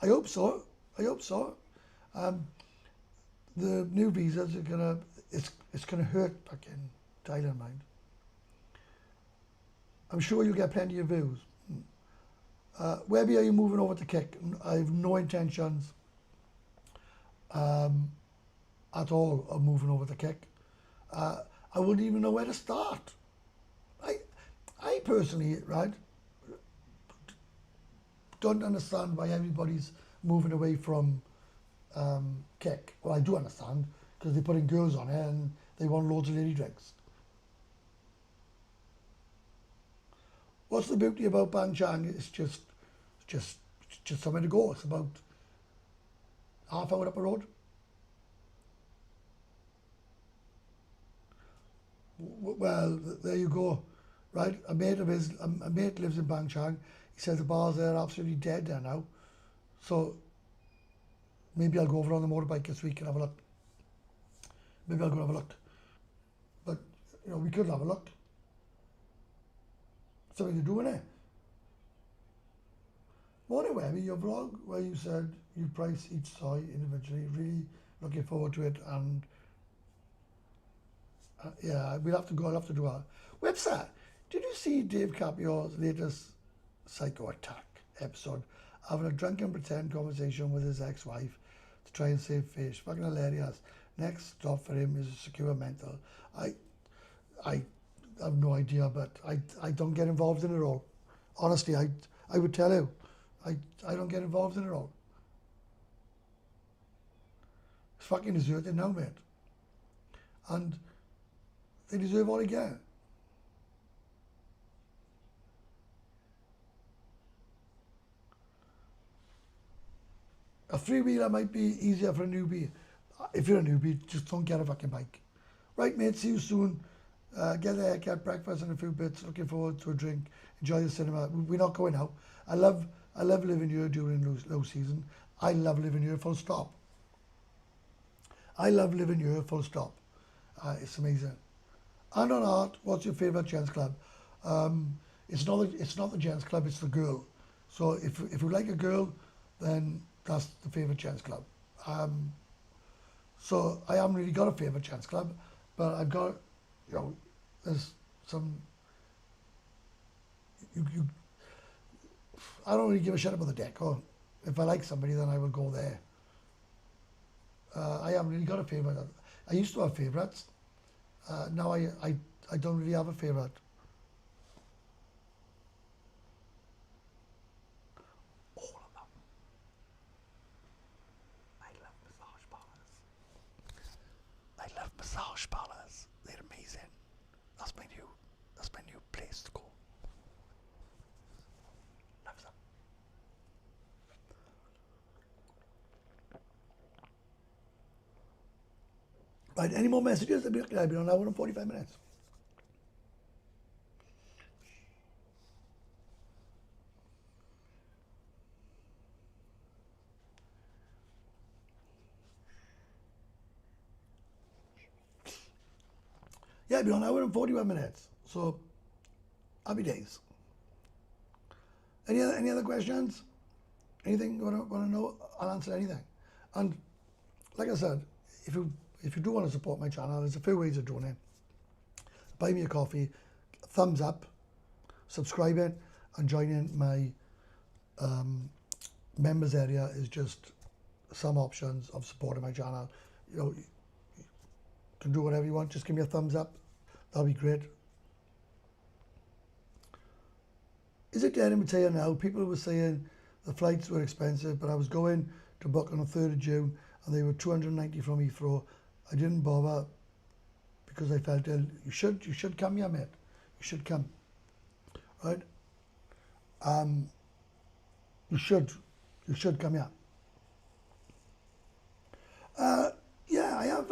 Speaker 1: I hope so. I hope so. The new visas are gonna. It's gonna hurt back in Thailand, mind. I'm sure you'll get plenty of views. Webby, are you moving over to Kick? I have no intentions at all of moving over to Kick. I wouldn't even know where to start. I personally, right, don't understand why everybody's moving away from Kick. Well, I do understand, because they're putting girls on it and they want loads of lady drinks. What's the beauty about Bang Chang? It's just somewhere to go. It's about half hour up a road. Well, there you go, right? A mate lives in Bang Chang. He says the bars there are absolutely dead there now. So maybe I'll go over on the motorbike this week and have a look. Maybe I'll go have a look. But you know, we could have a look. Something to do in it. Morning, Webby, your vlog where you said you price each soy individually. Really looking forward to it, and yeah, we'll have to go. I'll have to do a website. Did you see Dave Capio's latest psycho attack episode? Having a drunken pretend conversation with his ex-wife to try and save face. Fucking hilarious. Next stop for him is a secure mental. I have no idea, but I don't get involved in it all. Honestly, I would tell you, I don't get involved in it all. It's fucking deserted now, mate. And they deserve all they get. A three-wheeler might be easier for a newbie. If you're a newbie, just don't get a fucking bike. Right, mate, see you soon. Get there, get breakfast and a few bits. Looking forward to a drink. Enjoy the cinema. We're not going out. I love living here during low season. I love living here full stop. I love living here full stop. It's amazing. And on art, what's your favourite gents club? It's not the gents club, it's the girl. So if you like a girl, then that's the favourite gents club. So I haven't really got a favourite gents club, but I've got, you know, there's some, I don't really give a shit about the decor. If I like somebody, then I will go there. I haven't really got a favourite. I used to have favourites. Now I don't really have a favourite. Oh, Welsh parlours. They're amazing. That's my new place to go. Love them. Right, any more messages? I've been on an hour and 45 minutes. Yeah, I've been on an hour and 41 minutes. So, happy days. Any other questions? Anything you want to know? I'll answer anything. And like I said, if you do want to support my channel, there's a few ways of doing it. Buy me a coffee, thumbs up, subscribing, and joining my members area is just some options of supporting my channel. You know, you can do whatever you want. Just give me a thumbs up. That'll be great. Is it dead in Pattaya now? People were saying the flights were expensive, but I was going to book on the 3rd of June and they were 290 from Heathrow. I didn't bother because I felt ill. You should come here, mate. You should come. Right? You should come here. Yeah, I have.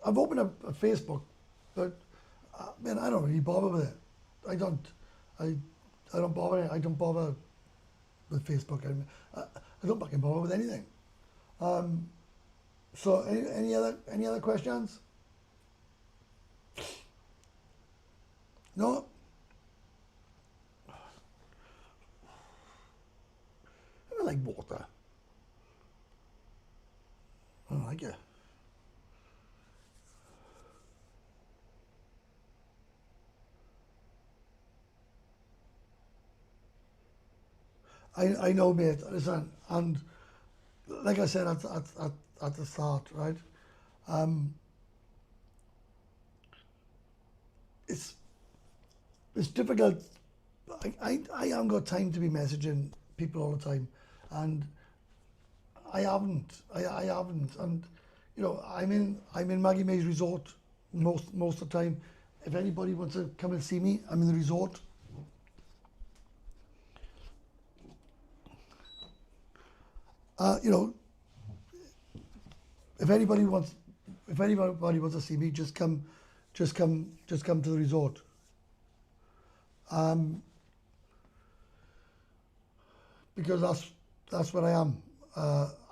Speaker 1: I've opened up a Facebook, but man, I don't really bother with it. I don't bother. I don't bother with Facebook. I don't fucking bother with anything. So any other questions? No. I don't like water. I don't like it. I know, mate. Listen, and like I said at the start, right? It's difficult. I haven't got time to be messaging people all the time, and I haven't, and you know, I'm in Maggie May's resort most of the time. If anybody wants to come and see me, I'm in the resort. You know, if anybody wants to see me, just come to the resort. Because that's where I am.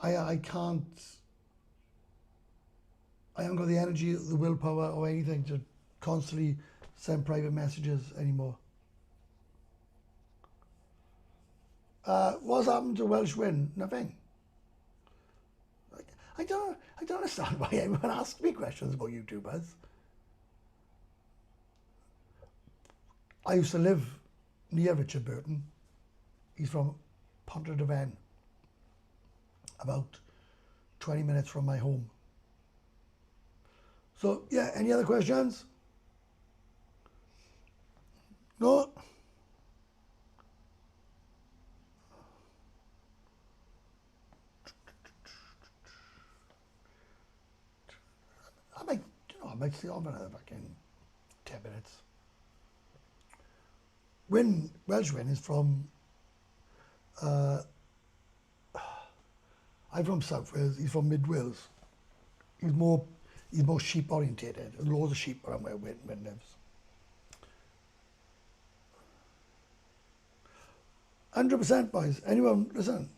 Speaker 1: I can't. I haven't got the energy, the willpower, or anything to constantly send private messages anymore. What's happened to Welsh Win? Nothing. I don't understand why everyone asks me questions about YouTubers. I used to live near Richard Burton. He's from Pontrhydyfen, about 20 minutes from my home. So, yeah, any other questions? No? I might stay on for another fucking 10 minutes. Welsh Win is from, I'm from South Wales, he's from Mid Wales. He's more sheep orientated. There's loads of sheep around where Win lives. 100%, boys. Anyone, listen.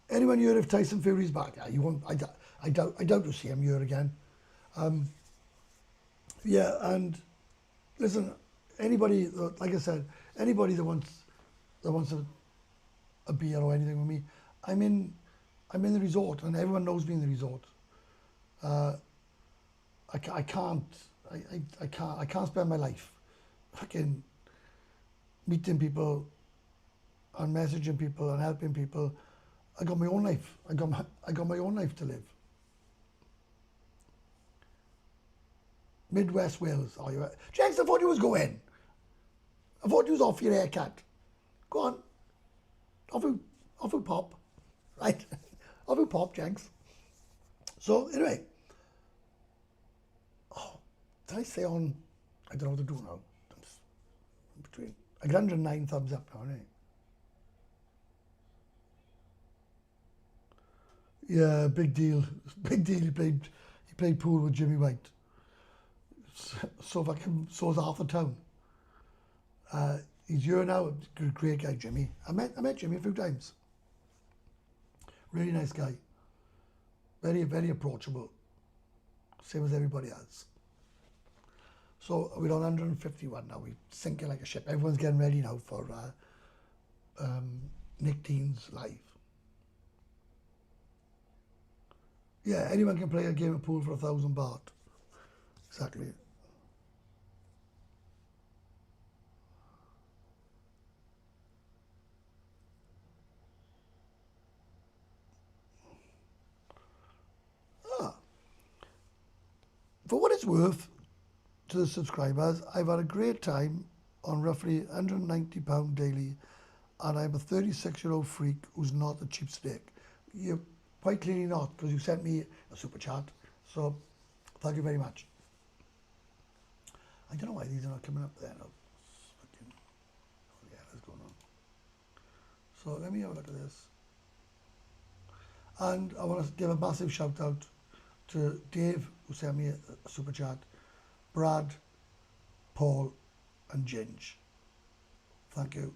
Speaker 1: Anyone here if Tyson Fury's back? Yeah, you won't. I doubt to see him here again. Yeah, and listen, anybody, like I said, anybody that wants a beer or anything with me, I'm in the resort, and everyone knows me in the resort. I can't spend my life fucking meeting people and messaging people and helping people. I got my own life. I got my own life to live. Midwest Wales. Are you? Jax, I thought you was going. I thought you was off your haircut. Go on. Off you pop. Right? Off you pop, Jax. So anyway, did I say on, I don't know what to do now. I got 109 thumbs up now, innit? Yeah, big deal. Big deal. He played pool with Jimmy White. So fucking so's half the town. He's here now. Great guy, Jimmy. I met Jimmy a few times. Really nice guy. Very, very approachable. Same as everybody else. So we're on 151 now. We're sinking like a ship. Everyone's getting ready now for Nick Dean's live. Yeah, anyone can play a game of pool for 1,000 baht. Exactly. For what it's worth to the subscribers, I've had a great time on roughly £190 daily, and I'm a 36-year-old freak who's not a cheapskate. You're quite clearly not, because you sent me a super chat. So, thank you very much. I don't know why these are not coming up there now. Fucking, what the hell is going on? So let me have a look at this. And I want to give a massive shout out to Dave, who sent me a super chat, Brad, Paul, and Ginge. Thank you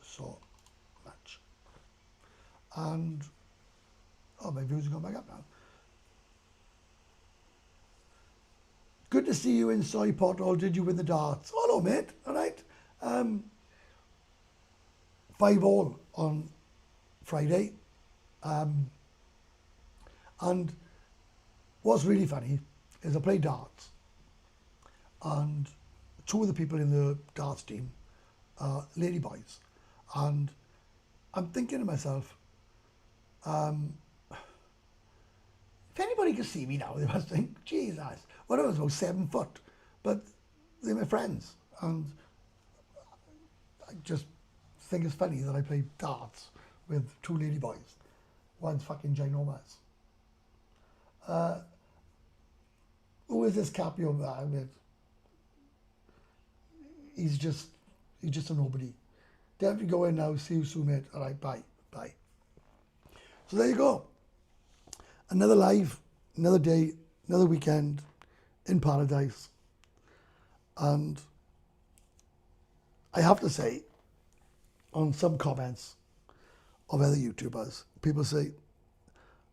Speaker 1: so much. And, oh, my views have gone back up now. Good to see you in Soy Pothole. Did you win the darts? Oh, hello, mate. All right. 5-all on Friday. And what's really funny is I play darts, and two of the people in the darts team are lady boys, and I'm thinking to myself, if anybody could see me now, they must think, Jesus, one of us was 7 foot, but they're my friends, and I just think it's funny that I play darts with two lady boys. One's fucking ginormous. Who is this Capio man with? He's just a nobody. Definitely go in now. See you soon, mate. All right, bye. So there you go. Another live, another day, another weekend in paradise. And I have to say, on some comments of other YouTubers, people say,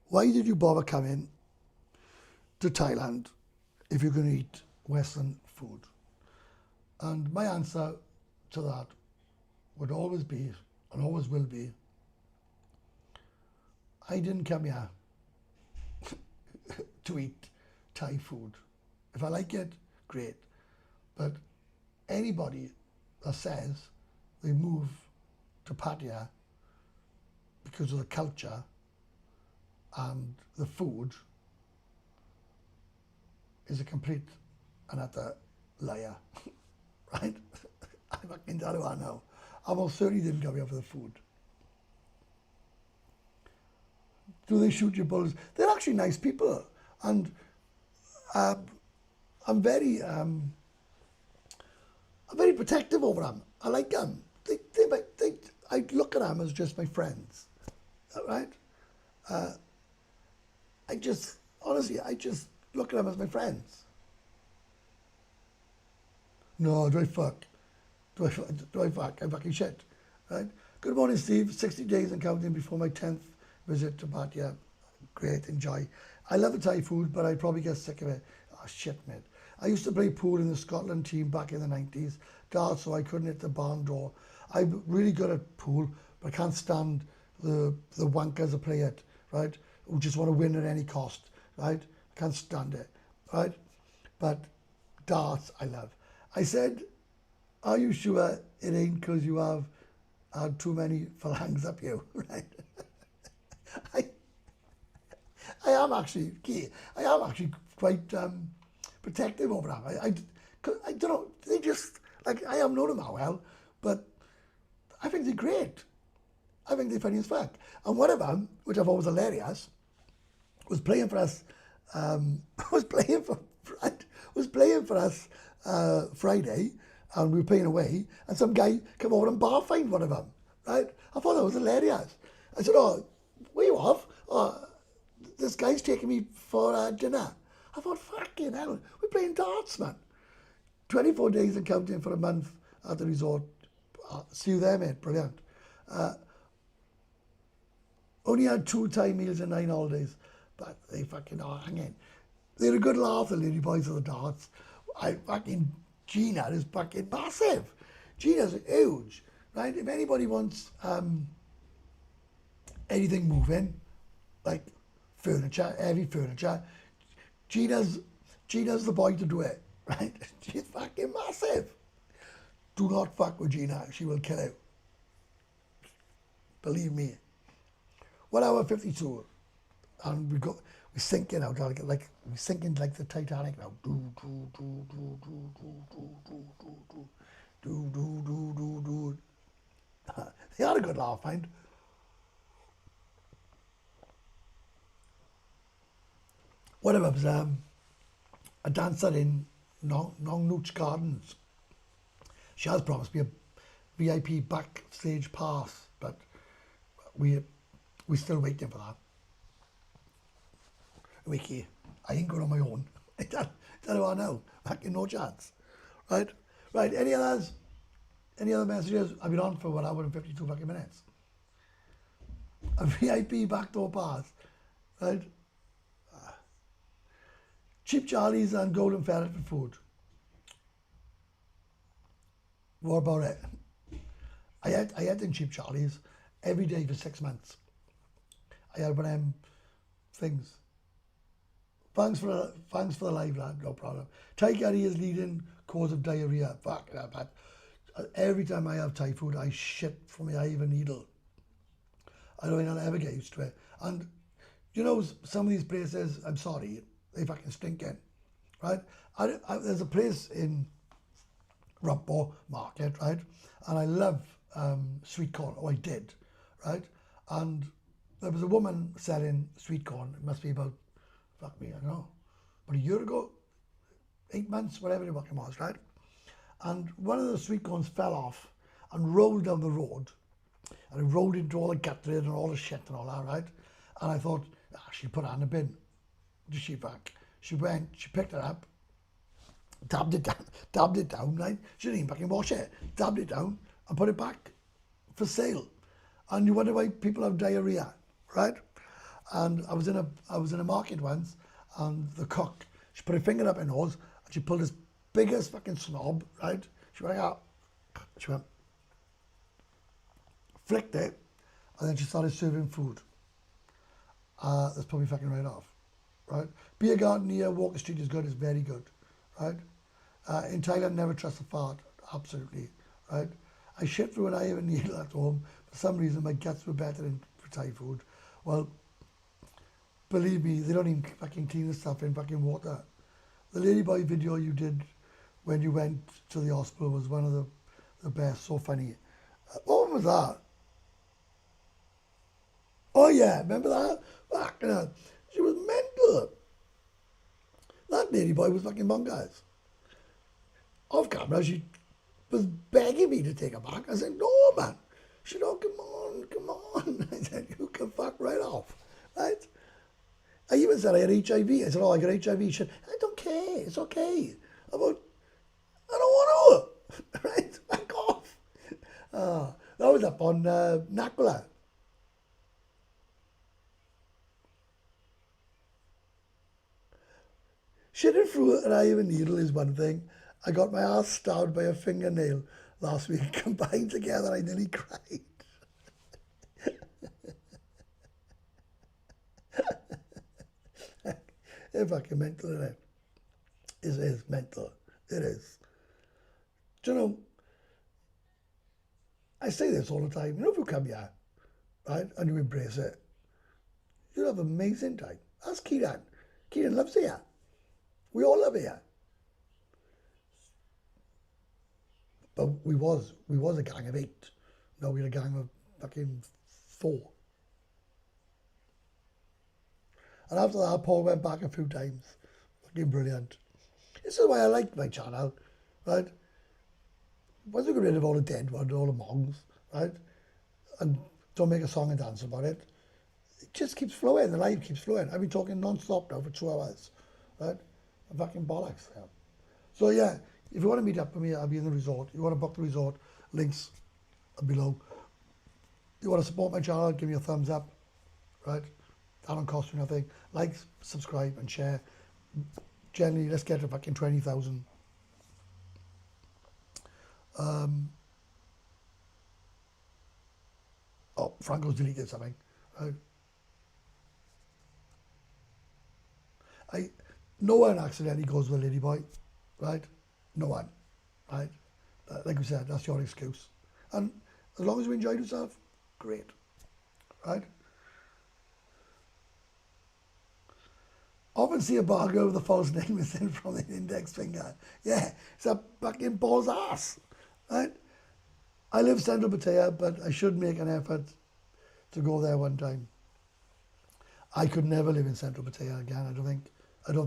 Speaker 1: why did you bother coming to Thailand if you're going to eat Western food? And my answer to that would always be, and always will be, I didn't come here to eat Thai food. If I like it, great. But anybody that says they move to Pattaya because of the culture and the food is a complete and utter liar, right? I fucking tell you what now. I most certainly didn't come here for the food. Do they shoot your bullets? They're actually nice people, and I'm very protective over them. I like them. I look at them as just my friends, right? I just look at them as my friends. No, do I fuck? Do I fuck? I'm fucking shit, right? Good morning, Steve. 60 days and counting before my 10th visit to Pattaya. Great, enjoy. I love the Thai food, but I'd probably get sick of it. Oh, shit, mate. I used to play pool in the Scotland team back in the 90s. Darts, so I couldn't hit the barn door. I'm really good at pool, but I can't stand the wankers that play it, right? Who just want to win at any cost, right? I can't stand it, right? But darts, I love. I said, are you sure it ain't because you have had too many phalangs up you, right? I am actually quite protective over them. I don't know, they just, like, I am known them that well, but I think they're great. I think they're funny as fuck. And one of them, which I thought was hilarious, was playing for us, was playing for us Friday, and we were playing away, and some guy came over and bar fined one of them, right? I thought that was hilarious. I said, oh, where you off? Oh, this guy's taking me for dinner. I thought, fucking hell, we're playing darts, man. 24 days and counting for a month at the resort. See you there, mate. Brilliant. Only had 2 Thai meals and 9 holidays, but they fucking are hanging. They're a good laugh, the lady boys of the darts. Gina is fucking massive. Gina's huge, right? If anybody wants anything moving, like furniture, heavy furniture, Gina's the boy to do it, right? She's fucking massive. Do not fuck with Gina. She will kill you. Believe me. 1 hour 52, and we're sinking out like we're sinking like the Titanic now. They had a good laugh, mind. Whatever, was a dancer in Nooch Gardens. She has promised me a VIP backstage pass, but we're still waiting for that. Wiki, I ain't going on my own. Tell you what now, fucking no chance. Right? Right, any other messages? I've been on for 1 hour and 52 fucking minutes. A VIP backdoor pass. Right? Cheap Charlie's and Golden Ferret for food. What about it? I had in Cheap Charlie's every day for 6 months. I had one of them things. Thanks for the live, lad. No problem. Thai curry is leading cause of diarrhea. Fuck that, but every time I have Thai food, I shit from my eye of a needle. I don't think I'll ever get used to it. And you know, some of these places, I'm sorry, they fucking stinking, right? There's a place in Rumpo Market, right? And I love sweet corn. Oh, I did, right? And there was a woman selling sweet corn. It must be about, fuck me, I don't know, about a year ago, 8 months, whatever it fucking was, right? And one of the sweet corns fell off and rolled down the road. And it rolled into all the gutters and all the shit and all that, right? And I thought, she'll put it in a bin. She went, she picked it up, dabbed it down, right? She didn't even fucking wash it. Dabbed it down and put it back for sale. And you wonder why people have diarrhea, right? And I was in a market once, and the cook, she put her finger up her nose, and she pulled this biggest fucking snob, right? She went like that. She went, flicked it, and then she started serving food. That's probably fucking right off, right? Beer garden near Walker Street is good, it's very good, right? In Thailand, never trust a fart, absolutely, right? I shit through an eye of a needle at home. For some reason, my guts were better for Thai food. Well, believe me, they don't even fucking clean the stuff in fucking water. The ladyboy video you did when you went to the hospital was one of the best, so funny. What was that? Oh yeah, remember that? Fucking hell. She was mental. That ladyboy was fucking bonkers. Off camera, she was begging me to take her back. I said, no, man. She said, oh, come on. I said, you can fuck right off, right? I even said I had HIV. I said, oh, I got HIV. She said, I don't care. It's okay. I don't want to. Right? Back off. That was up on Nakula. Shitting through an eye of a needle is one thing. I got my ass stabbed by a fingernail last week. Combined together, I nearly cried. It's fucking mental, isn't it? It is mental. It is. Do you know, I say this all the time. You know, if you come here, right, and you embrace it, you'll have an amazing time. Ask Kieran. Kieran loves it here. We all love it here. But we was a gang of 8. No, we're a gang of fucking 4. And after that, Paul went back a few times. Fucking brilliant. This is why I like my channel, right? Once you get rid of all the dead ones, all the mongs, right? And don't make a song and dance about it, it just keeps flowing, the life keeps flowing. I've been talking non-stop now for 2 hours, right? I'm fucking bollocks. Yeah. So yeah, if you want to meet up with me, I'll be in the resort. You want to book the resort, links are below. You want to support my channel, give me a thumbs up, right? That don't cost you nothing. Like, subscribe and share. Generally, let's get to fucking 20,000. Oh, Franco's deleted something. No one accidentally goes with a lady boy, right? No one, right? Like we said, that's your excuse. And as long as you enjoyed yourself, great, right? Often see a bar girl with a false name missing from the index finger. Yeah, it's a fucking ball's ass, right? I live central Pattaya, but I should make an effort to go there one time. I could never live in central Pattaya again. I don't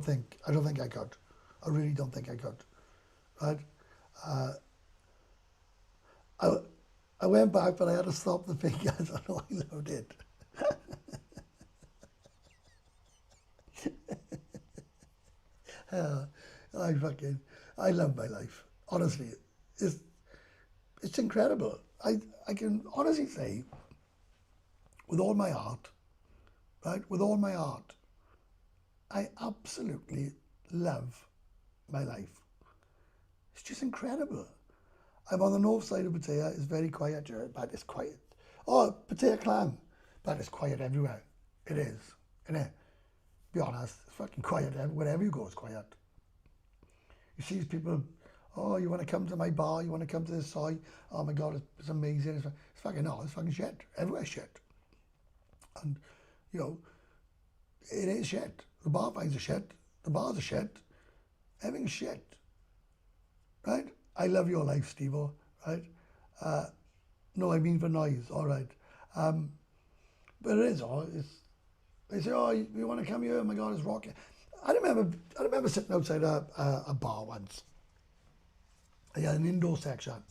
Speaker 1: think I could. I really don't think I could, right? I went back, but I had to stop the fingers. I know I loved it. I love my life. Honestly, it's incredible. I can honestly say, with all my heart, right? With all my heart, I absolutely love my life. It's just incredible. I'm on the north side of Pattaya. It's very quiet, but it's quiet. Oh, Pattaya clan, but it's quiet everywhere. It is, isn't it? Be honest, it's fucking quiet. Wherever you go, it's quiet. You see these people, oh, you want to come to my bar? You want to come to this soy? Oh my God, it's amazing. It's fucking, no, it's fucking shit. Everywhere's shit. And, you know, it is shit. The bar finds a shit. The bars are shit. Everything's shit. Right? I love your life, Steve-O, right? No, I mean for noise, all right. But it is, they say, oh, you want to come here? Oh my God, it's rocking. I remember sitting outside a bar once. I had an indoor section,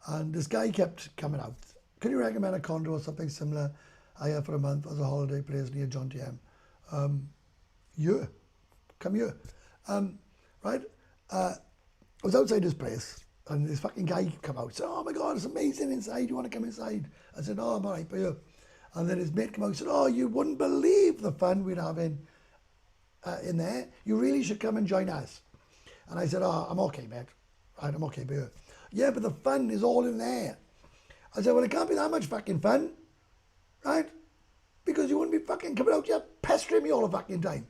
Speaker 1: and this guy kept coming out. Can you recommend a condo or something similar I have for a month as a holiday place near John TM? Yeah, come here. Right? I was outside this place, and this fucking guy come out, said, oh my God, it's amazing inside, you want to come inside? I said, oh, I'm all right, but yeah. And then his mate came out and said, oh, you wouldn't believe the fun we're having in there. You really should come and join us. And I said, oh, I'm okay, mate. Right, I'm okay, but yeah. Yeah, but the fun is all in there. I said, well, it can't be that much fucking fun, right? Because you wouldn't be fucking coming out here pestering me all the fucking time.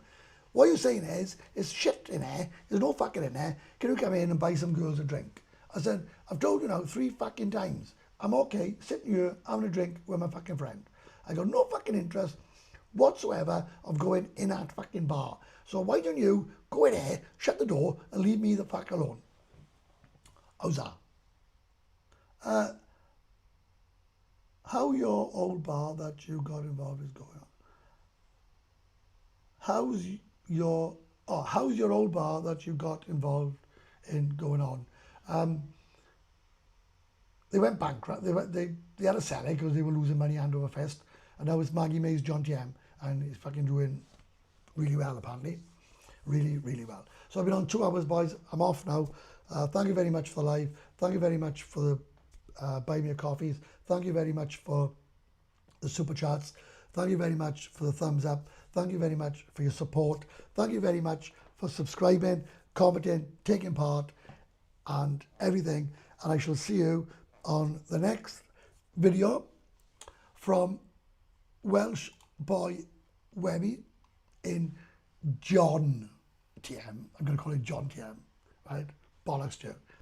Speaker 1: What you're saying is shit in there, there's no fucking in there, can you come in and buy some girls a drink? I said, I've told you now 3 fucking times, I'm okay, sitting here, having a drink with my fucking friend. I got no fucking interest whatsoever of going in that fucking bar. So why don't you go in there, shut the door, and leave me the fuck alone? How's that? How your old bar that you got involved is going on? How's your old bar that you got involved in going on? They went bankrupt. They had to sell it because they were losing money hand over fist. And now it's Maggie May's John TM, and he's fucking doing really well apparently, really, really well. So I've been on 2 hours, boys. I'm off now. Thank you very much for the live. Thank you very much for the buy me a coffees. Thank you very much for the super chats. Thank you very much for the thumbs up. Thank you very much for your support. Thank you very much for subscribing, commenting, taking part, and everything. And I shall see you on the next video from Welsh Boy Webby in John TM. I'm going to call it John TM, right? Bollocks to you.